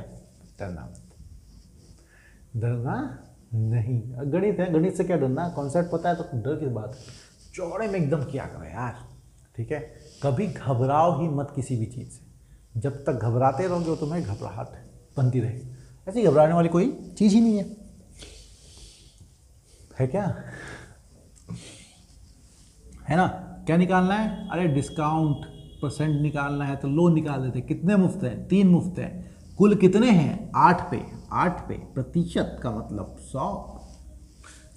डरना मत, डरना नहीं, गणित है, गणित से क्या डरना, कॉन्सेप्ट पता है तो डर किस बात है। चौड़े में एकदम किया करो यार, ठीक है? कभी घबराओ ही मत किसी भी चीज़ से, जब तक घबराते रहोगे तो तुम्हें घबराहट बनती रहेगी। ऐसी घबराने वाली कोई चीज़ ही नहीं है क्या? है ना? क्या निकालना है? अरे डिस्काउंट परसेंट निकालना है तो लो निकाल देते। कितने मुफ्त हैं? 3 मुफ्त हैं। कुल कितने हैं? 8 पे, 8 पे प्रतिशत का मतलब 100।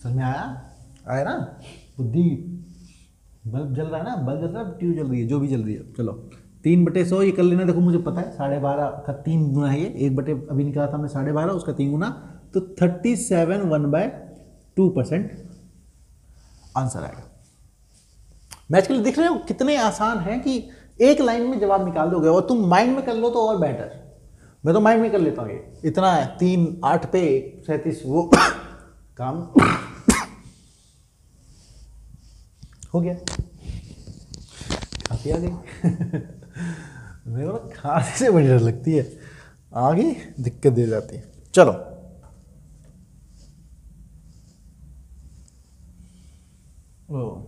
समझ में आया? आया ना? बुद्धि, बल्ब जल रहा है ना, बल्ब जल रहा है, ट्यूब जल रही है, जो भी जल रही है। चलो 3/100 ये कर लेना। देखो मुझे पता है 12.5 का 3 गुना है, ये 1 अभी निकाला था हमने 12.5, उसका 3 गुना, तो 37 1/2% आंसर आएगा। मैच के लिए दिख रहे हो कितने आसान है कि एक लाइन में जवाब निकाल दोगे, और तुम माइंड में कर लो तो और बेटर। मैं तो माइंड में कर लेता हूँ, ये इतना है, 3 8 पे 37 वो काम हो गया। खांसी आ गई मेरे को खांसी से बड़ी डर लगती है, आगे दिक्कत दे जाती है। चलो ओ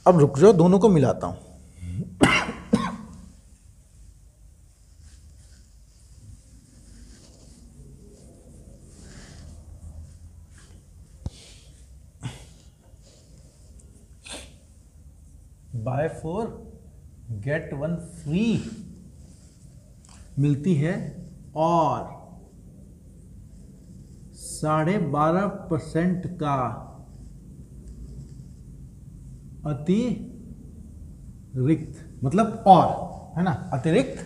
अब रुक जाओ, दोनों को मिलाता हूं। बाय 4 गेट 1 फ्री मिलती है और 12.5% का अतिरिक्त, मतलब और, है ना, अतिरिक्त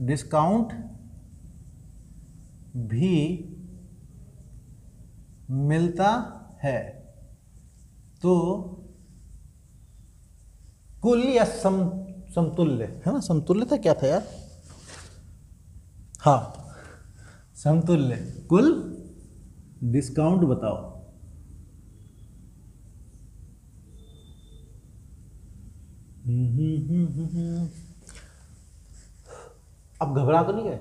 डिस्काउंट भी मिलता है। तो कुल या समतुल्य, है ना, समतुल्य था, क्या था यार, हाँ, समतुल्य कुल डिस्काउंट बताओ। अब घबरा तो नहीं गए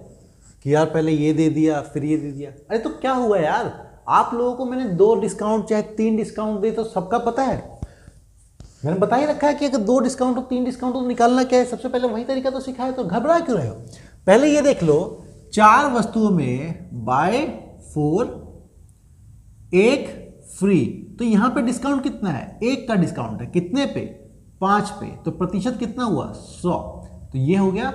कि यार पहले ये दे दिया फिर ये दे दिया? अरे तो क्या हुआ यार, आप लोगों को मैंने 2 डिस्काउंट चाहे 3 डिस्काउंट दे तो सबका पता है, मैंने बता ही रखा है कि अगर 2 डिस्काउंट हो 3 डिस्काउंट हो निकालना क्या है, सबसे पहले वही तरीका तो सिखाया, तो घबरा क्यों रहे हो? पहले ये देख लो, 4 वस्तुओं में बाय 4 1 फ्री, तो यहां पे डिस्काउंट कितना है? 1 का डिस्काउंट है, कितने पे? 5 पे, तो प्रतिशत कितना हुआ? 100, तो ये हो गया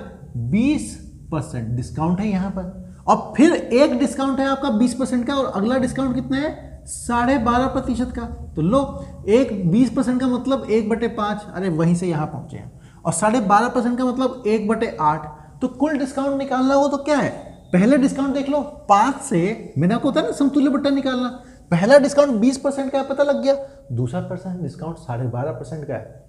20% डिस्काउंट है यहां पर। और फिर एक डिस्काउंट है आपका 20% का, और अगला डिस्काउंट कितना है? 12.5% का। तो लो, एक 20% का मतलब 1/5, अरे वहीं से यहां पहुंचे हैं, और 12.5% का मतलब 1/8। तो कुल डिस्काउंट निकालना हो तो क्या है, पहले डिस्काउंट देख लो, 5 से, मैंने आपको होता है ना समतुल्य बट्टा निकालना, पहला डिस्काउंट 20% का है, पता लग गया, दूसरा परसेंट डिस्काउंट 12.5% का है,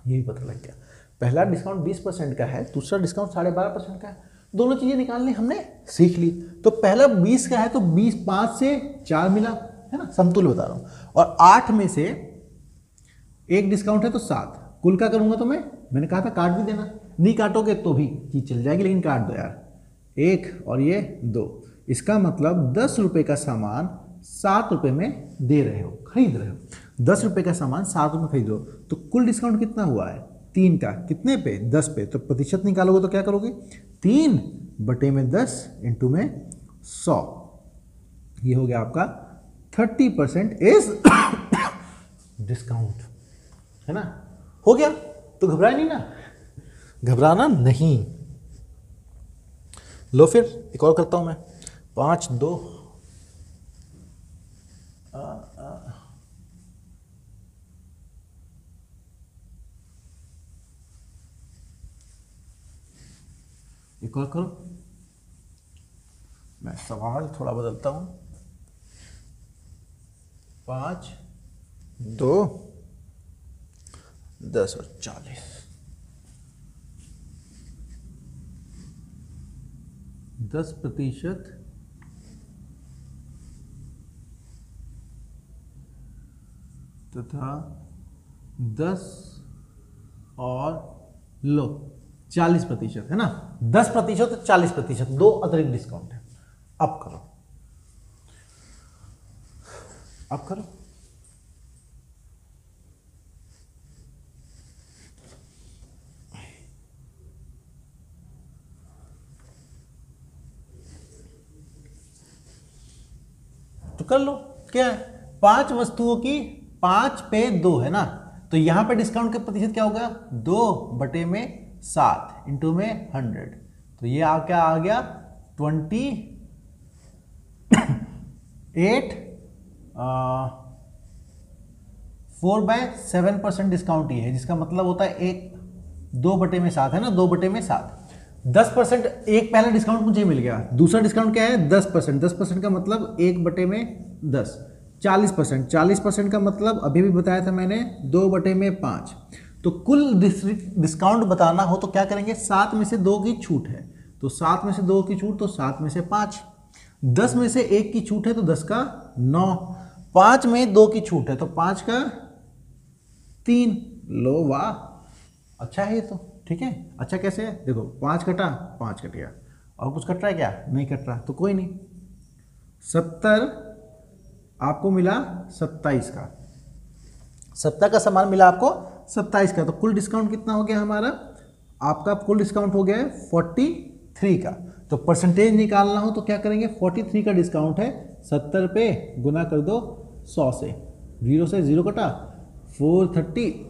यही पता लग गया, पहला डिस्काउंट 20% का है, दूसरा डिस्काउंट 12.5% का है, दोनों चीजें निकालनी हमने सीख ली। तो पहला 20 का है तो 20, 5 से 4 मिला, है ना, समतुल्य बता रहा हूं, और 8 में से एक डिस्काउंट है तो 7, कुल का करूंगा तो मैंने कहा था काट भी देना, नहीं काटोगे तो भी चीज चल जाएगी, लेकिन काट दो यार, 1 और ये 2, इसका मतलब 10 रुपए का सामान 7 रुपए में दे रहे हो, खरीद रहे हो, 10 रुपए का सामान 7 रुपए में खरीद रहे हो, तो कुल डिस्काउंट कितना हुआ है? 3 का, कितने पे? 10 पे, तो प्रतिशत निकालोगे तो क्या करोगे? 3/10 इंटू में 100, ये हो गया आपका 30% इज डिस्काउंट, है ना, हो गया। तो घबराए नहीं ना, घबराना नहीं। लो फिर एक और करता हूं मैं, 5 2 एक और करो, मैं सवाल थोड़ा बदलता हूं, 5 2 10 और 40, 10% तथा 10 और लो 40%, है ना, 10% और 40%, 2 अतिरिक्त डिस्काउंट है। अब करो, अब करो, तो कर लो, क्या है, 5 वस्तुओं की 5 पे 2 है ना, तो यहां पे डिस्काउंट का प्रतिशत क्या होगा? 2/7 इंटू में 100, तो ये क्या आ गया? 28 4/7% डिस्काउंट ही है, जिसका मतलब होता है 2/7, है ना, 2/7, 10%। एक पहला डिस्काउंट मुझे मिल गया, दूसरा डिस्काउंट क्या है? 10%, 10% का मतलब 1/10, 40%, 40% का मतलब अभी भी बताया था मैंने 2/5। तो कुल डिस्काउंट बताना हो तो क्या करेंगे? 7 में से 2 की छूट है, तो 7 में से 2 की छूट, तो 7 में से 5, 10 में से 1 की छूट है तो 10 का 9, 5 में 2 की छूट है तो 5 का 3, लो वाह, अच्छा है ये तो, ठीक है। अच्छा कैसे है? देखो, 5 कटा, 5 कट गया, और कुछ कट रहा है क्या? नहीं कट रहा, तो कोई नहीं, 70 आपको मिला 27 का, 70 का सामान मिला आपको 27 का, तो कुल डिस्काउंट कितना हो गया हमारा? आपका कुल डिस्काउंट हो गया है 43 का। तो परसेंटेज निकालना हो तो क्या करेंगे? 43 का डिस्काउंट है 70 पे गुना कर दो 100 से, 0 से 0 कटा, 430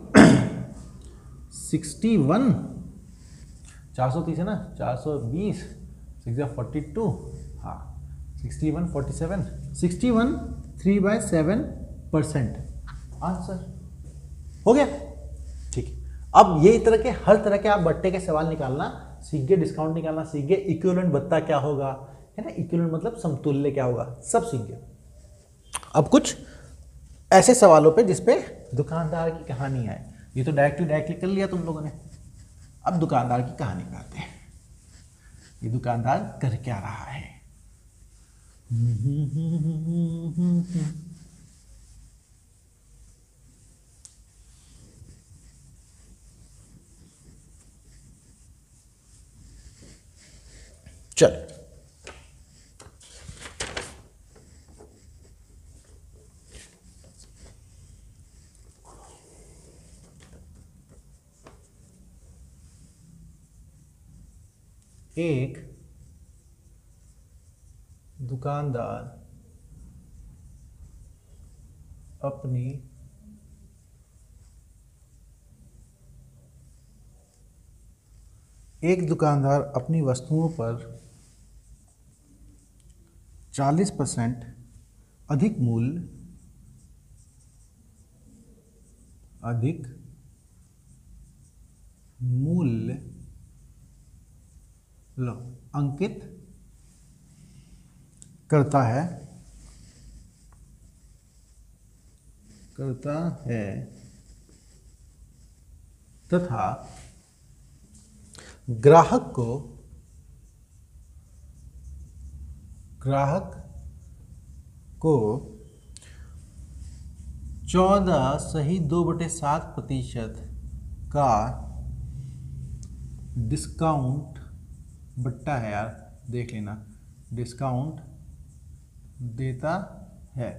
61, 430 है ना, 420, 642, हाँ 61 47, 61 3/7% आंसर हो गया। ठीक है, अब ये तरह के हर तरह के आप बट्टे के सवाल निकालना सीख गए, डिस्काउंट निकालना सीख गए, इक्विवेलेंट भत्ता क्या होगा, है ना, इक्विवेलेंट मतलब समतुल्य क्या होगा, सब सीख गए। अब कुछ ऐसे सवालों पे जिसपे दुकानदार की कहानी है, ये तो डायरेक्टली कर लिया तुम लोगों ने, अब दुकानदार की कहानी पे आते हैं। ये दुकानदार कर क्या रहा है? चल, एक दुकानदार अपनी वस्तुओं पर 40% अधिक मूल्य अंकित करता है तथा ग्राहक को 14.2/7% का डिस्काउंट, बट्टा है यार देख लेना, डिस्काउंट देता है,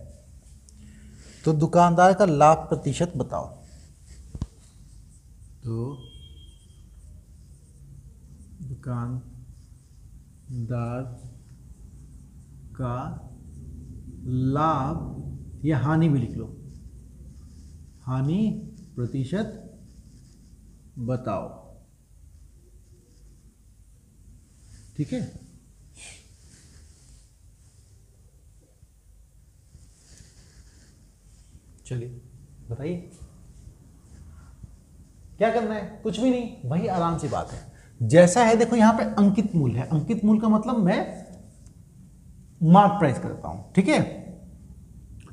तो दुकानदार का लाभ प्रतिशत बताओ। तो दुकानदार का लाभ या हानि भी लिख लो, हानि प्रतिशत बताओ, ठीक है। चलिए बताइए क्या करना है? कुछ भी नहीं, वही आराम सी बात है जैसा है। देखो यहां पे अंकित मूल्य है, अंकित मूल्य का मतलब मैं मार्क प्राइस करता हूं, ठीक है।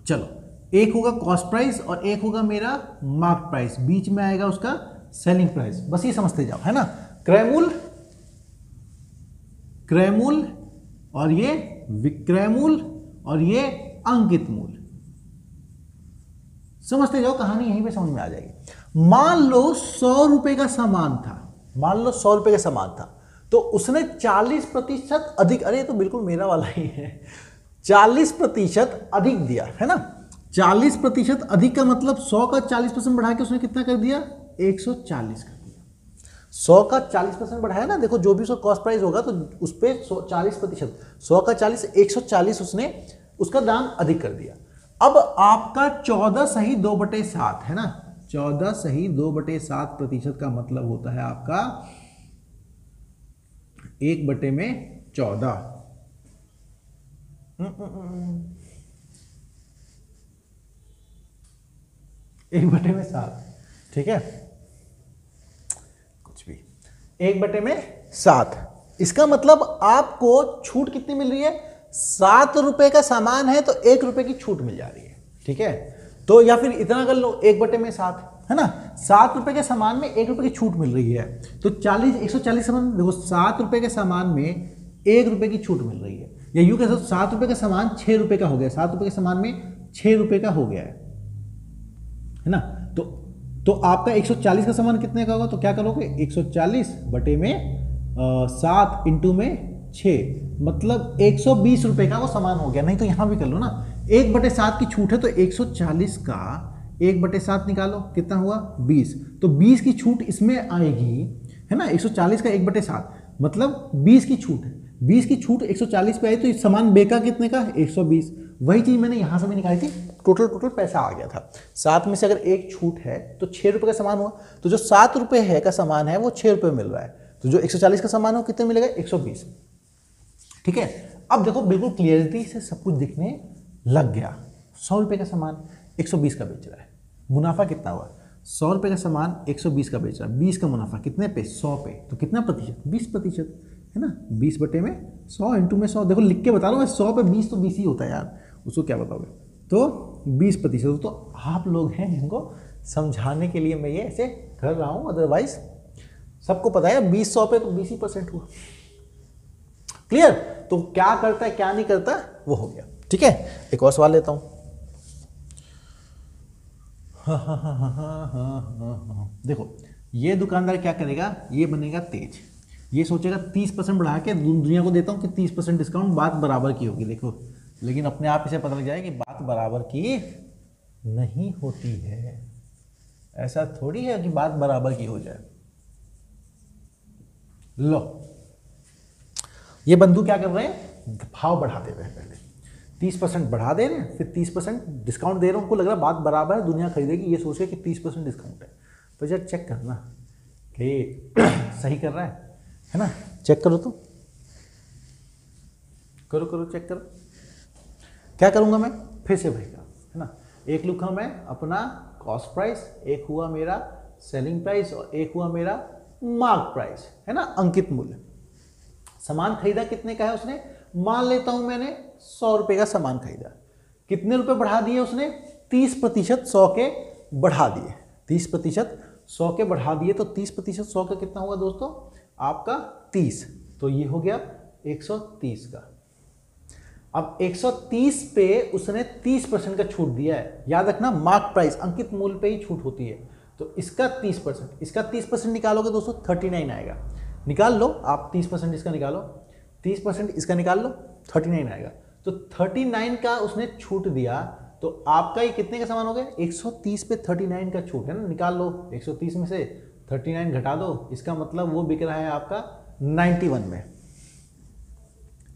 चलो, एक होगा कॉस्ट प्राइस और एक होगा मेरा मार्क प्राइस, बीच में आएगा उसका सेलिंग प्राइस, बस ये समझते जाओ, है ना। क्रय मूल्य और ये विक्रय मूल्य और ये अंकित मूल्य, समझते जाओ, कहानी यहीं पे समझ में आ जाएगी। मान लो 100 रुपए का सामान था, तो उसने 40% अधिक, अरे तो बिल्कुल मेरा वाला ही है, 40% अधिक दिया, है ना। 40% अधिक का मतलब 100 का 40% बढ़ा के उसने कितना कर दिया? 140 कर दिया। 100 का 40% बढ़ाया ना, देखो जो भी उसका कॉस्ट प्राइस होगा तो उस पर 40%, 100 का 40, 140 उसने उसका दाम अधिक कर दिया। अब आपका 14/2/7 है ना, 14/2/7% का मतलब होता है आपका 1/14, 1/7, ठीक है, कुछ भी 1/7। इसका मतलब आपको छूट कितनी मिल रही है? 7 रुपए का सामान है तो 1 रुपए की छूट मिल जा रही है, ठीक है। तो या फिर इतना कर लो 1/7, है ना, 7 रुपए के सामान में 1 रुपए की छूट मिल रही है, तो 140 सामान, देखो 7 रुपए के सामान में 1 रुपए की छूट मिल रही है, या यूं कह सकते 7 रुपए का सामान 6 रुपए का हो गया, 7 रुपए के सामान में 6 रुपए का हो गया है ना। तो आपका 140 का सामान कितने का होगा? तो क्या करोगे, 140 बटे में 7 इंटू में 6, मतलब 120 रुपए का वो सामान हो गया। नहीं तो यहां भी कर लो ना, 1/7 की छूट है तो 140 का 1/7 निकालो, कितना हुआ 20। तो 20 की छूट इसमें आएगी, है ना। 140 का 1/7 मतलब 20 की छूट है। 20 की छूट 140 पे आई तो सामान बेका कितने का 120। वही चीज मैंने यहां से भी निकाली थी, टोटल पैसा आ गया था। 7 में से अगर एक छूट है तो 6 रुपए का सामान हुआ, तो जो 7 रुपए है का सामान है वो 6 रुपए मिल रहा है, तो जो 140 का सामान है वो कितने मिलेगा 120। ठीक है, अब देखो बिल्कुल क्लियरिटी से सब कुछ दिखने लग गया। 100 रुपए का सामान 120 का बेच रहा है, मुनाफा कितना हुआ 100 रुपए का सामान 120 का बेच रहा है, 20 का मुनाफा कितने पे 100 पे, तो कितना प्रतिशत 20%, है ना। 20 बटे में 100 इंटू में 100, देखो लिख के बता रहा हूँ 100 पे 20 तो 20 ही होता है यार, उसको क्या बताओगे, तो 20%। तो आप लोग हैं जिनको समझाने के लिए मैं ये ऐसे कर रहा हूँ, अदरवाइज सबको पता है 20 पे तो 20% हुआ। क्लियर, तो क्या करता है क्या नहीं करता वो हो गया। ठीक है, एक और सवाल लेता हूं। देखो ये दुकानदार क्या करेगा, ये बनेगा तेज, ये सोचेगा 30% बढ़ा के दुनिया को देता हूं कि 30% डिस्काउंट, बात बराबर की होगी। देखो लेकिन अपने आप इसे पता लग जाए कि बात बराबर की नहीं होती है, ऐसा थोड़ी है कि बात बराबर की हो जाए। लो ये बंधु क्या कर रहे हैं, भाव बढ़ाते हुए पहले 30% बढ़ा दे रहे हैं, फिर 30% डिस्काउंट दे रहे हैं, उनको लग रहा है बात बराबर है दुनिया खरीदेगी, ये सोच के कि 30% डिस्काउंट है। तो जरा चेक करना कि सही कर रहा है ना, चेक करो, तो करो चेक करो। क्या करूंगा मैं, फिर से भैया, है ना, एक लिखा मैं अपना कॉस्ट प्राइस, एक हुआ मेरा सेलिंग प्राइस और एक हुआ मेरा मार्क प्राइस, है ना, अंकित मूल्य। सामान खरीदा कितने का है उसने, मान लेता हूं मैंने 100 रुपए का सामान खरीदा, कितने रुपए बढ़ा दिए उसने 30%, 100 के बढ़ा दिए, 30% 100 के बढ़ा दिए, तो 30% 100 का कितना हुआ दोस्तों आपका 30, तो ये हो गया 130 का। अब 130 पे उसने 30% का छूट दिया है, याद रखना मार्क प्राइस अंकित मूल्य पे ही छूट होती है, तो इसका 30%, इसका 30% निकालोगे दोस्तों 39 आएगा, निकाल लो आप 30% इसका निकालो, 30% इसका निकाल लो 39 आएगा। तो 39 का उसने छूट दिया, तो आपका ये कितने का सामान हो गया 130 पे 39 का छूट है ना, निकाल लो 130 में से 39 घटा दो, इसका मतलब वो बिक रहा है आपका 91 में।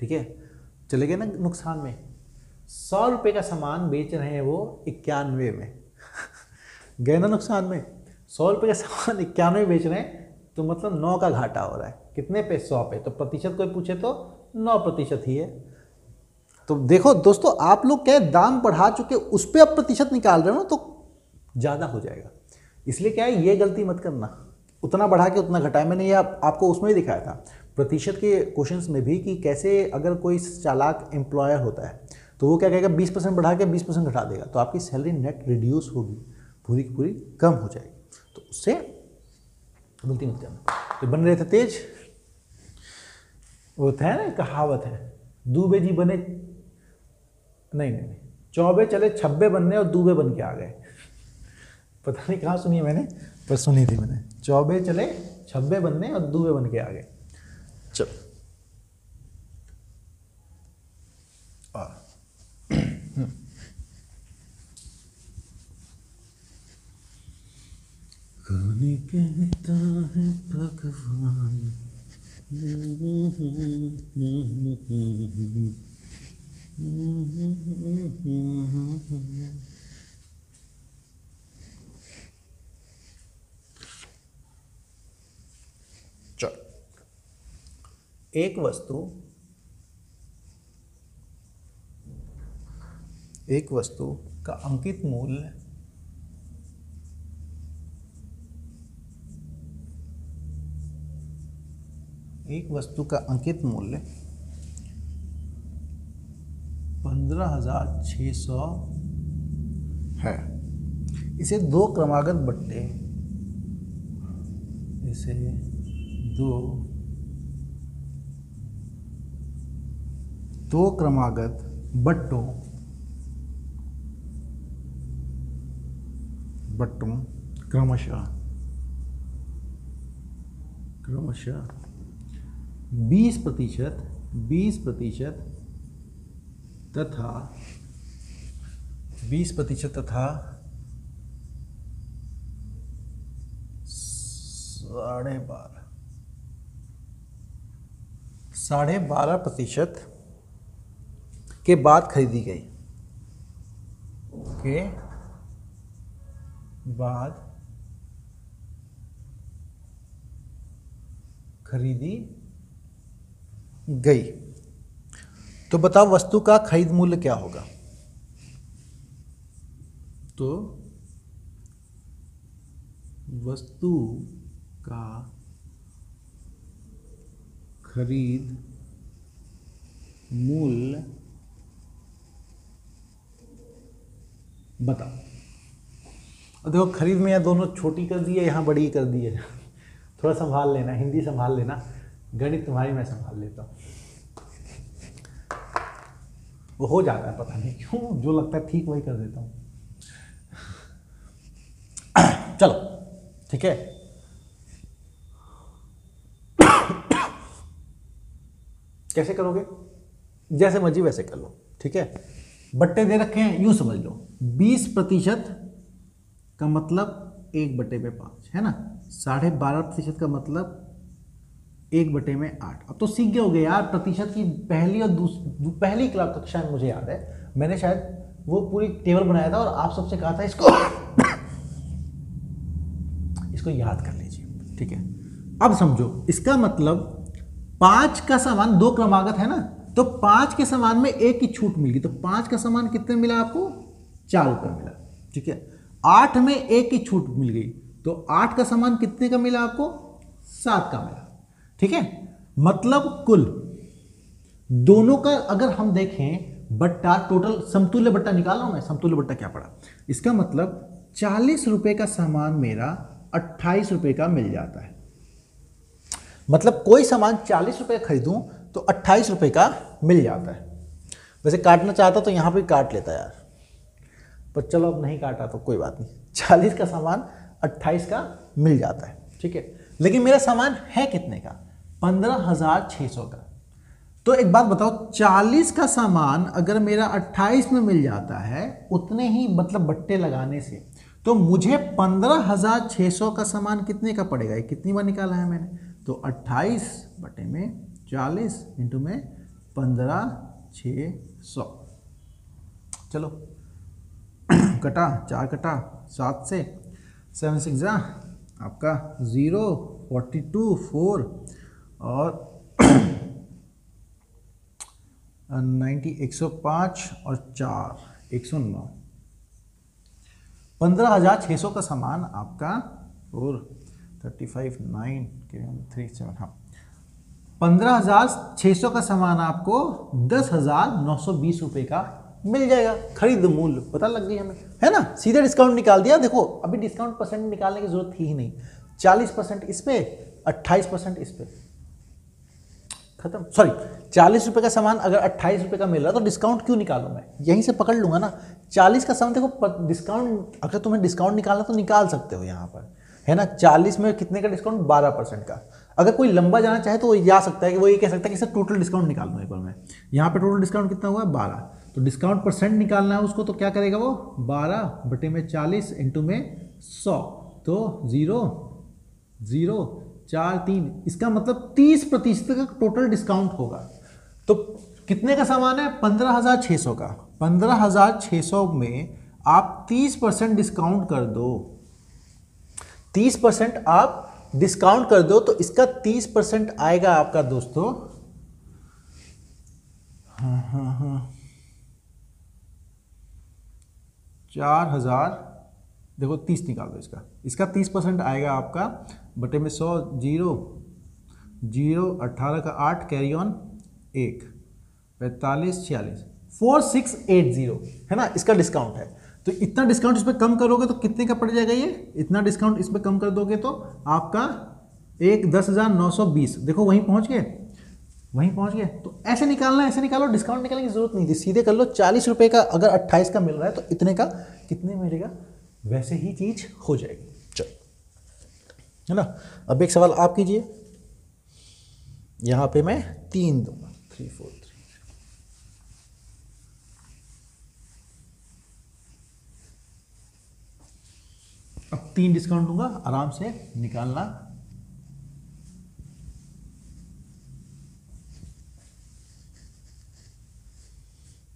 ठीक है, चले गए ना नुकसान में। 100 रुपए का सामान बेच रहे हैं वो 91 में गए ना नुकसान में। 100 रुपए का सामान 91 बेच रहे हैं, तो मतलब 9 का घाटा हो रहा है, कितने पे 100 पे, तो प्रतिशत कोई पूछे तो 9% ही है। तो देखो दोस्तों आप लोग क्या दाम बढ़ा चुके उस पर अब प्रतिशत निकाल रहे हो ना, तो ज़्यादा हो जाएगा, इसलिए क्या है ये गलती मत करना, उतना बढ़ा के उतना घटाए। मैंने ये आपको उसमें ही दिखाया था प्रतिशत के क्वेश्चंस में भी, कि कैसे अगर कोई चालाक एम्प्लॉयर होता है तो वो क्या कहेगा 20% बढ़ा के 20% घटा देगा, तो आपकी सैलरी नेट रिड्यूस होगी, पूरी की पूरी कम हो जाएगी, तो उससे गलती मत करना। तो बन रहे थे तेज, वो है ना कहावत है, दूबे जी बने नहीं चौबे चले छब्बे बनने और दूबे बन के आ गए पता नहीं कहाँ सुनी है मैंने, पर सुनी थी मैंने, चौबे चले छब्बे बनने और दूबे बन के आ गए। चलो कौन कहता है भगवान चलो, एक वस्तु का अंकित मूल्य एक वस्तु का अंकित मूल्य 15,600 है। इसे दो क्रमागत बट्टे, इसे दो क्रमागत बट्टों क्रमशः 20% तथा 20% तथा 12.5% के बाद खरीदी गई, के बाद खरीदी गई, तो बताओ वस्तु का खरीद मूल्य क्या होगा। तो वस्तु का खरीद मूल्य बताओ। और देखो खरीद में यहाँ दोनों छोटी कर दी है, यहाँ बड़ी कर दी है। थोड़ा संभाल लेना, हिंदी संभाल लेना, गणित तुम्हारी मैं संभाल लेता हूँ। वो हो जाता है, पता नहीं क्यों, जो लगता है ठीक वही कर देता हूँ। चलो ठीक है, कैसे करोगे, जैसे मर्जी वैसे कर लो, ठीक है। बट्टे दे रखे हैं, यूं समझ लो 20% का मतलब 1/5 है ना, 12.5% का मतलब 1/8। अब तो सीख गए होगे यार, प्रतिशत की पहली और पहली कक्षा में मुझे याद है, मैंने शायद वो पूरी टेबल बनाया था और आप सबसे कहा था इसको याद कर लीजिए, ठीक है। अब समझो, इसका मतलब 5 का सामान 2 क्रमागत है ना, तो 5 के सामान में 1 की छूट मिल गई, तो 5 का सामान कितने मिला आपको, 4 रुपये मिला, ठीक है। 8 में 1 की छूट मिल गई, तो 8 का सामान कितने का मिला आपको, 7 का मिला, ठीक है। मतलब कुल दोनों का अगर हम देखें बट्टा, टोटल समतुल्य बट्टा निकाल रहा हूं मैं, समतुल्य बट्टा क्या पड़ा, इसका मतलब 40 रुपए का सामान मेरा 28 रुपए का मिल जाता है। मतलब कोई सामान 40 रुपए का खरीदूं तो 28 रुपए का मिल जाता है। वैसे काटना चाहता तो यहां पे काट लेता यार, पर चलो अब नहीं काटा तो कोई बात नहीं, 40 का सामान 28 का मिल जाता है, ठीक है। लेकिन मेरा सामान है कितने का, 15,600 का। तो एक बात बताओ, 40 का सामान अगर मेरा 28 में मिल जाता है उतने ही मतलब बट्टे लगाने से, तो मुझे 15,600 का सामान कितने का पड़ेगा, ये कितनी बार निकाला है मैंने, तो 28 बटे में 40 इंटू में 15,600। चलो कटा, 4 कटा 7 से, 7 6 आपका 0, 42, 4 और 90, 105 और 4, 109। 15,600 का सामान आपका, और 35, 9 के 37, हाँ, 15,600 का सामान आपको 10,920 रुपए का मिल जाएगा। खरीद मूल्य पता लग गई हमें, है ना, सीधे डिस्काउंट निकाल दिया। देखो अभी डिस्काउंट परसेंट निकालने की जरूरत थी ही नहीं, 40% इस पे, 28% इस पे, खत्म। सॉरी, 40 रुपए का सामान अगर 28 रुपए का मिल रहा है तो डिस्काउंट क्यों निकालूं मैं, यहीं से पकड़ लूंगा ना। 40 का सामान देखो, डिस्काउंट अगर तुम्हें डिस्काउंट निकालना तो निकाल सकते हो यहाँ पर, है ना। 40 में कितने का डिस्काउंट, 12% का। अगर कोई लंबा जाना चाहे तो वो जा सकता है कि वो ये कह सकता है कि सर टोटल डिस्काउंट निकाल दूँ एक बार मैं। यहाँ पे टोटल डिस्काउंट कितना हुआ, 12, तो डिस्काउंट परसेंट निकालना है उसको, तो क्या करेगा वो, 12 बटे में 40 इंटू में 100, तो 0, 0, 4, 3, इसका मतलब 30% का टोटल डिस्काउंट होगा। तो कितने का सामान है, 15,600 का। 15,600 में आप 30% डिस्काउंट कर दो, 30% आप डिस्काउंट कर दो, तो इसका 30% आएगा आपका दोस्तों, हाँ 4,000, देखो 30 निकाल दो इसका 30% आएगा आपका बटे में 100, 0, 0, 18 का 8, कैरी ऑन 1, 45, 46, 4680 है ना, इसका डिस्काउंट है। तो इतना डिस्काउंट इस पर कम करोगे तो कितने का पड़ जाएगा, ये इतना डिस्काउंट इस पर कम कर दोगे तो आपका 10,920, देखो वहीं पहुंच गए, वहीं पहुंच गए। तो ऐसे निकालना है, ऐसे निकालो, डिस्काउंट निकालने की जरूरत नहीं थी, सीधे कर लो। 40 रुपए का अगर 28 का मिल रहा है तो इतने का कितने मिलेगा, वैसे ही चीज हो जाएगी। चलो, है ना। अब एक सवाल आप कीजिए, यहां पे मैं 3 दूंगा, 3, 4, 3। अब 3 डिस्काउंट दूंगा, आराम से निकालना।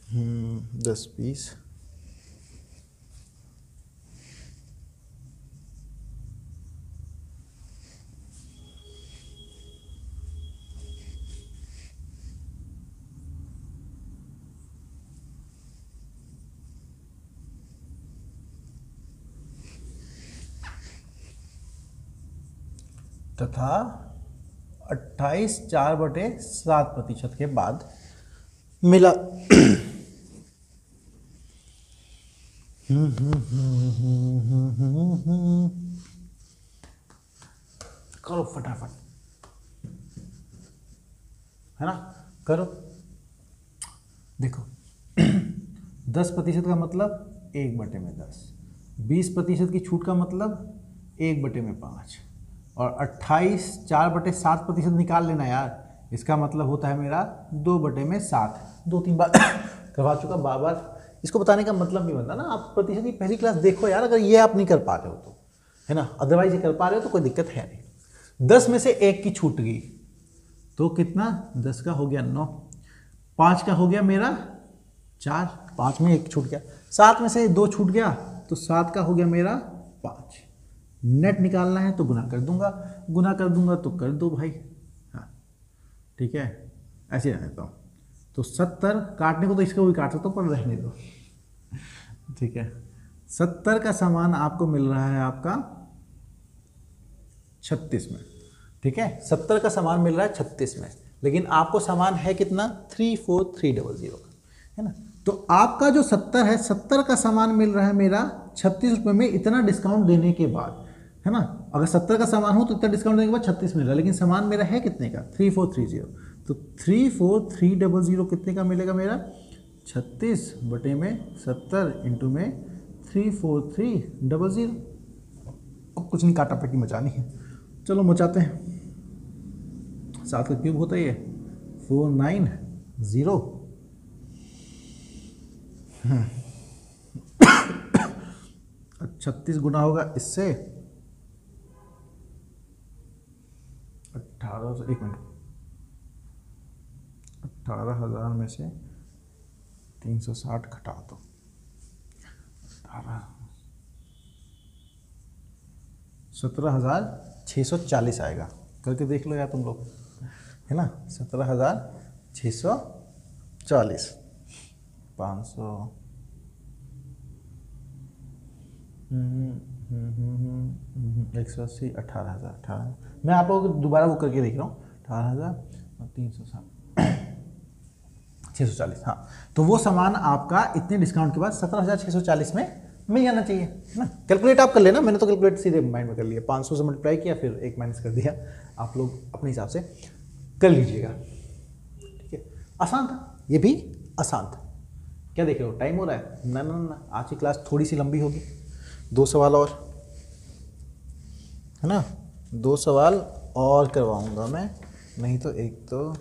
हम्म, 10 पीस, तथा 28 4/7% के बाद मिला। करो फटाफट, है ना, करो। देखो 10% का मतलब 1/10, 20% की छूट का मतलब 1/5, और 28 4/7% निकाल लेना यार। इसका मतलब होता है मेरा 2/7। 2-3 बार करवा चुका, बार बार इसको बताने का मतलब नहीं बनता ना। आप प्रतिशत की पहली क्लास देखो यार, अगर ये आप नहीं कर पा रहे हो तो, है ना। अदरवाइज ये कर पा रहे हो तो कोई दिक्कत है नहीं। 10 में से 1 की छूट गई तो कितना, 10 का हो गया 9, 5 का हो गया मेरा 4, 5 में 1 छूट गया, 7 में से 2 छूट गया तो 7 का हो गया मेरा 5। नेट निकालना है तो गुना कर दूंगा, गुना कर दूंगा तो कर दो भाई। हाँ ठीक है, ऐसे रहता हूँ। तो 70 काटने को तो इसको भी काट सकता हूँ, पर रहने दो, ठीक है। 70 का सामान आपको मिल रहा है आपका 36 में, ठीक है। 70 का सामान मिल रहा है 36 में, लेकिन आपको सामान है कितना, 34300 का, है ना। तो आपका जो 70 है, 70 का सामान मिल रहा है मेरा 36 रुपये में, इतना डिस्काउंट देने के बाद, है ना। अगर 70 का सामान हो तो इतना डिस्काउंट देने के बाद 36 मिल रहा है, लेकिन सामान मेरा है कितने का, 3430। तो 34300 कितने का मिलेगा मेरा, 36/70 इंटू में 34300। अब कुछ नहीं, काटा पट्टी मचानी है, चलो मचाते हैं। 7 का क्यूब होता है ये 490। 36 गुना होगा इससे 1800, 1 मिनट, 18,000 में से 360 घटा दो, 17,640 आएगा। करके देख लो यार तुम लोग, है ना। 17,640, 500, 180, 18,000। मैं आप लोगों को दोबारा वो करके देख रहा हूँ। 18,360, 640, हाँ। तो वो सामान आपका इतने डिस्काउंट के बाद 17,640 में मिल जाना चाहिए, है ना। कैलकुलेट आप कर लेना, मैंने तो कैलकुलेट सीधे माइंड में कर लिया, 500 से मल्टीप्लाई किया, फिर 1 माइनस कर दिया। आप लोग अपने हिसाब से कर लीजिएगा, ठीक है। आसान था, ये भी आसान था। क्या देख रहे हो, टाइम हो रहा है? ना ना ना, आज की क्लास थोड़ी सी लंबी होगी, 2 सवाल और, है ना, 2 सवाल और करवाऊंगा मैं, नहीं तो एक तो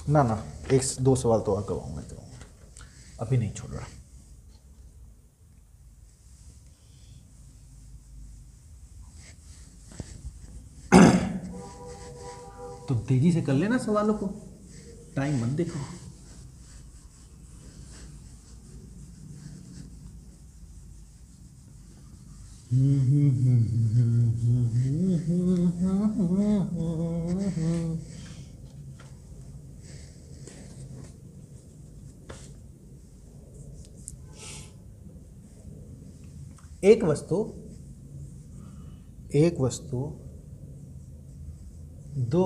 ना ना, 1-2 सवाल तो और करवाऊंगा, अभी नहीं छोड़ रहा। तो तेजी से कर लेना सवालों को, टाइम मत देखो। एक वस्तु 2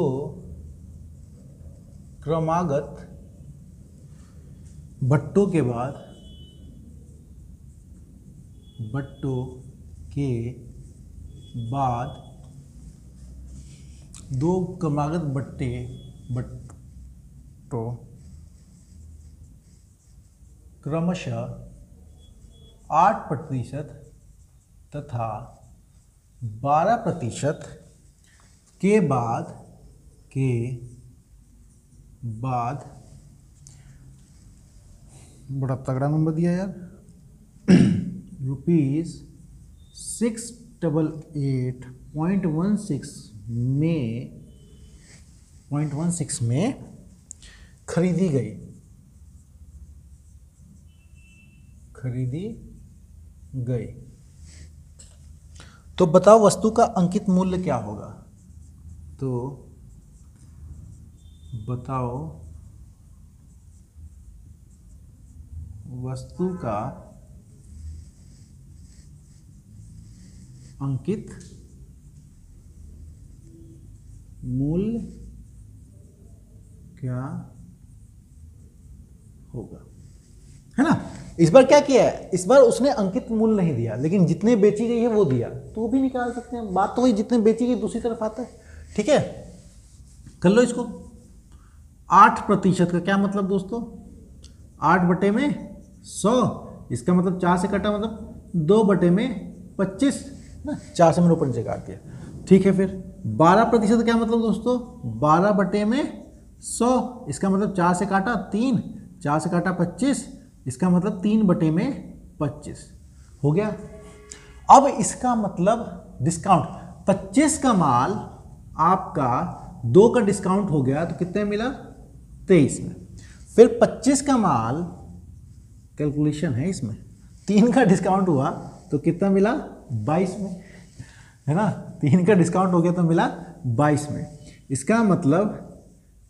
क्रमागत बट्टों के बाद 2 क्रमागत बट्टों क्रमशः 8% तथा 12% के बाद बड़ा तगड़ा नंबर दिया यार। रुपीज़ 688.16 में खरीदी गई। तो बताओ वस्तु का अंकित मूल्य क्या होगा। तो बताओ वस्तु का अंकित मूल्य क्या होगा, है ना। इस बार क्या किया है, इस बार उसने अंकित मूल्य नहीं दिया, लेकिन जितने बेची गई है वो दिया, तो भी निकाल सकते हैं। बात तो वही, जितने बेची गई दूसरी तरफ आता है। ठीक है, कर लो इसको। 8% का क्या मतलब दोस्तों, 8/100, इसका मतलब 4 से कटा मतलब 2/25 ना, 4 से मैंने ऊपर नीचे काट दिया। ठीक है, फिर 12% का क्या मतलब दोस्तों, 12/100, इसका मतलब 4 से काटा 3, 4 से काटा 25, इसका मतलब 3/25 हो गया। अब इसका मतलब डिस्काउंट, 25 का माल आपका 2 का डिस्काउंट हो गया तो कितने मिला, 23 में। फिर 25 का माल, कैलकुलेशन है इसमें, 3 का डिस्काउंट हुआ तो कितना मिला, 22 में, है ना। 3 का डिस्काउंट हो गया तो मिला 22 में। इसका मतलब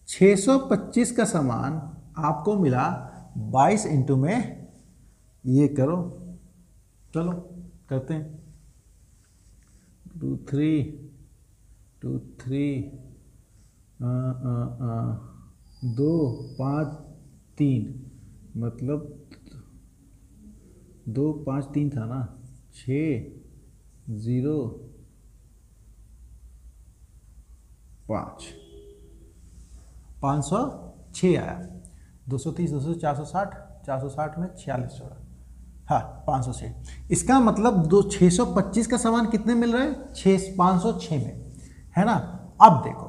625 का सामान आपको मिला 22 इंटू में, ये करो, चलो करते हैं, 2 3 2 5 3, मतलब 2 5 3 था ना, 6 0 5, 506 आया। 230 200 460, 460 में 46 जोड़ा, हाँ 506। इसका मतलब 625 का सामान कितने मिल रहा है, 506 में, है ना। अब देखो,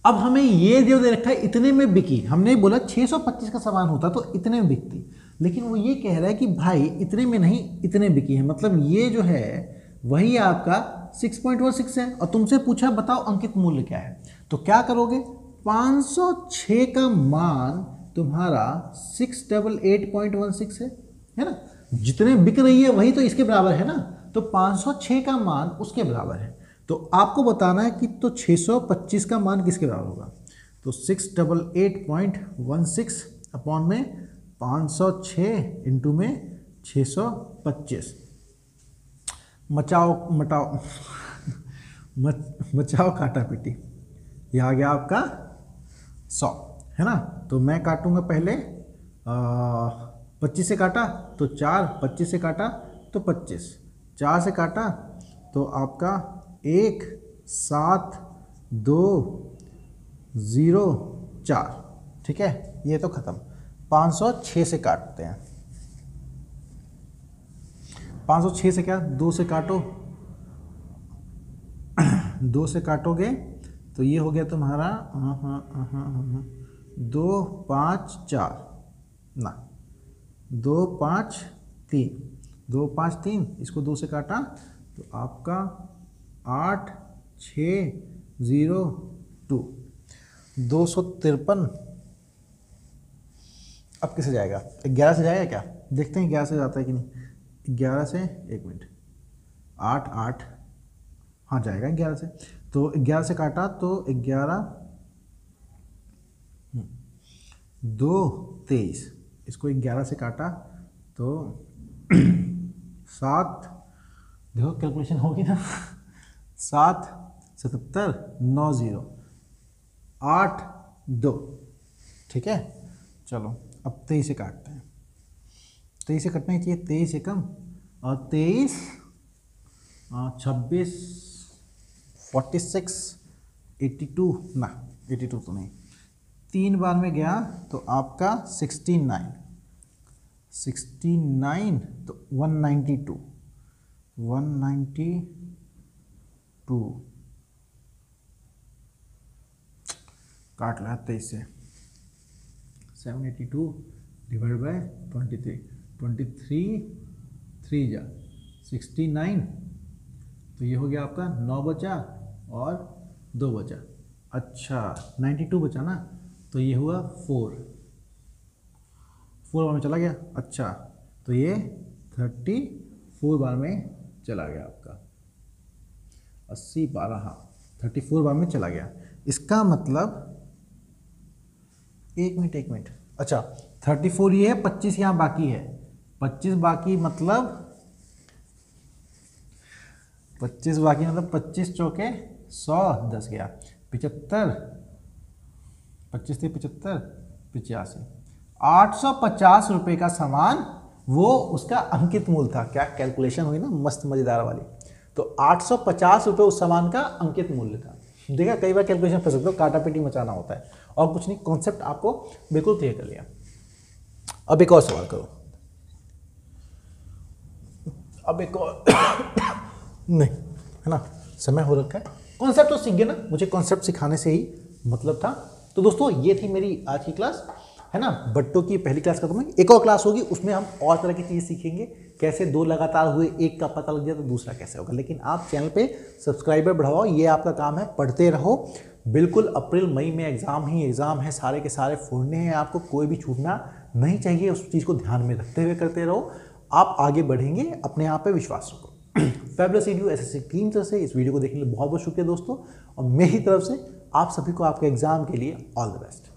अब हमें ये जो दे रखा है इतने में बिकी, हमने बोला 625 का सामान होता तो इतने में बिकती, लेकिन वो ये कह रहा है कि भाई इतने में नहीं, इतने बिकी है, मतलब ये जो है वही आपका 6.16 है। और तुमसे पूछा बताओ अंकित मूल्य क्या है, तो क्या करोगे, 506 का मान तुम्हारा 688.16 है ना, जितने बिक रही है वही तो इसके बराबर है ना, तो 506 का मान उसके बराबर है। तो आपको बताना है कि तो 625 का मान किसके बराबर होगा, तो 688.16 अपॉन में 506 इंटू में 625, मचाओ काटा पीटी, ये आ गया आपका 100, है ना। तो मैं काटूंगा पहले, 25 से काटा तो 4, 25 से काटा तो 25, 4 से काटा तो आपका 1 7 2 0 4, ठीक है, ये तो खत्म। 506 से काटते हैं, 506 से क्या, 2 से काटो, 2 से काटोगे तो ये हो गया तुम्हारा 2 5 4 ना, 2 5 3, 2 5 3, इसको 2 से काटा तो आपका 8 6 0 2, 253। अब किसे जाएगा, 11 से जाएगा क्या, देखते हैं 11 से जाता है कि नहीं। 11 से, एक मिनट, 8 8, हाँ जाएगा 11 से, तो 11 से काटा तो 11 2 23, इसको 11 से काटा तो 7, देखो कैलकुलेशन होगी ना, 7 77 9 0 8 2, ठीक है। चलो अब 23 से काटते हैं, 23 से कटना ही चाहिए, 23 से कम, और 23 26 46 82 ना, 82 तो नहीं, 3 बार में गया तो आपका 69 तो 192 काट ला 23 से, 782 डिवाइड बाय 23, 3 जा 69, तो ये हो गया आपका 9 बचा और 2 बचा। अच्छा 92 बचा ना, तो ये हुआ 4 बार में चला गया। अच्छा तो ये 34 बार में चला गया आपका, 80 12, हाँ 34 बार में चला गया। इसका मतलब एक मिनट, अच्छा 34 ये है, 25 यहाँ बाकी है, 25 बाकी मतलब 25 चौके 100, 10 गया 75, 25 से 75, 85, 850 रुपये का सामान वो उसका अंकित मूल्य था। क्या कैलकुलेशन हुई ना, मस्त मजेदार वाली। तो 850 रुपये उस सामान का अंकित मूल्य था। देखा, कई बार कैलकुलेशन फंस सकते हो, काटा पीटी मचाना होता है और कुछ नहीं, कॉन्सेप्ट आपको बिल्कुल क्लियर कर लिया। अब एक और सवाल करो, अब एक और नहीं है ना, समय हो रखा है। कॉन्सेप्ट तो सीख गए ना, मुझे कॉन्सेप्ट सिखाने से ही मतलब था। तो दोस्तों ये थी मेरी आज की क्लास, है ना, बट्टों की पहली क्लास खत्म हुई। एक और क्लास होगी, उसमें हम और तरह की चीज़ें सीखेंगे, कैसे दो लगातार हुए, एक का पता लग गया तो दूसरा कैसे होगा। लेकिन आप चैनल पे सब्सक्राइबर बढ़ाओ, ये आपका काम है, पढ़ते रहो। बिल्कुल अप्रैल मई में एग्ज़ाम ही एग्ज़ाम है, सारे के सारे फोड़ने हैं आपको, कोई भी छूटना नहीं चाहिए। उस चीज़ को ध्यान में रखते हुए करते रहो, आप आगे बढ़ेंगे, अपने आप पे विश्वास रखो। फैबुलस एडू एसएससी टीम तरफ से इस वीडियो को देखने के लिए बहुत बहुत शुक्रिया दोस्तों, और मेरी तरफ से आप सभी को आपके एग्जाम के लिए ऑल द बेस्ट।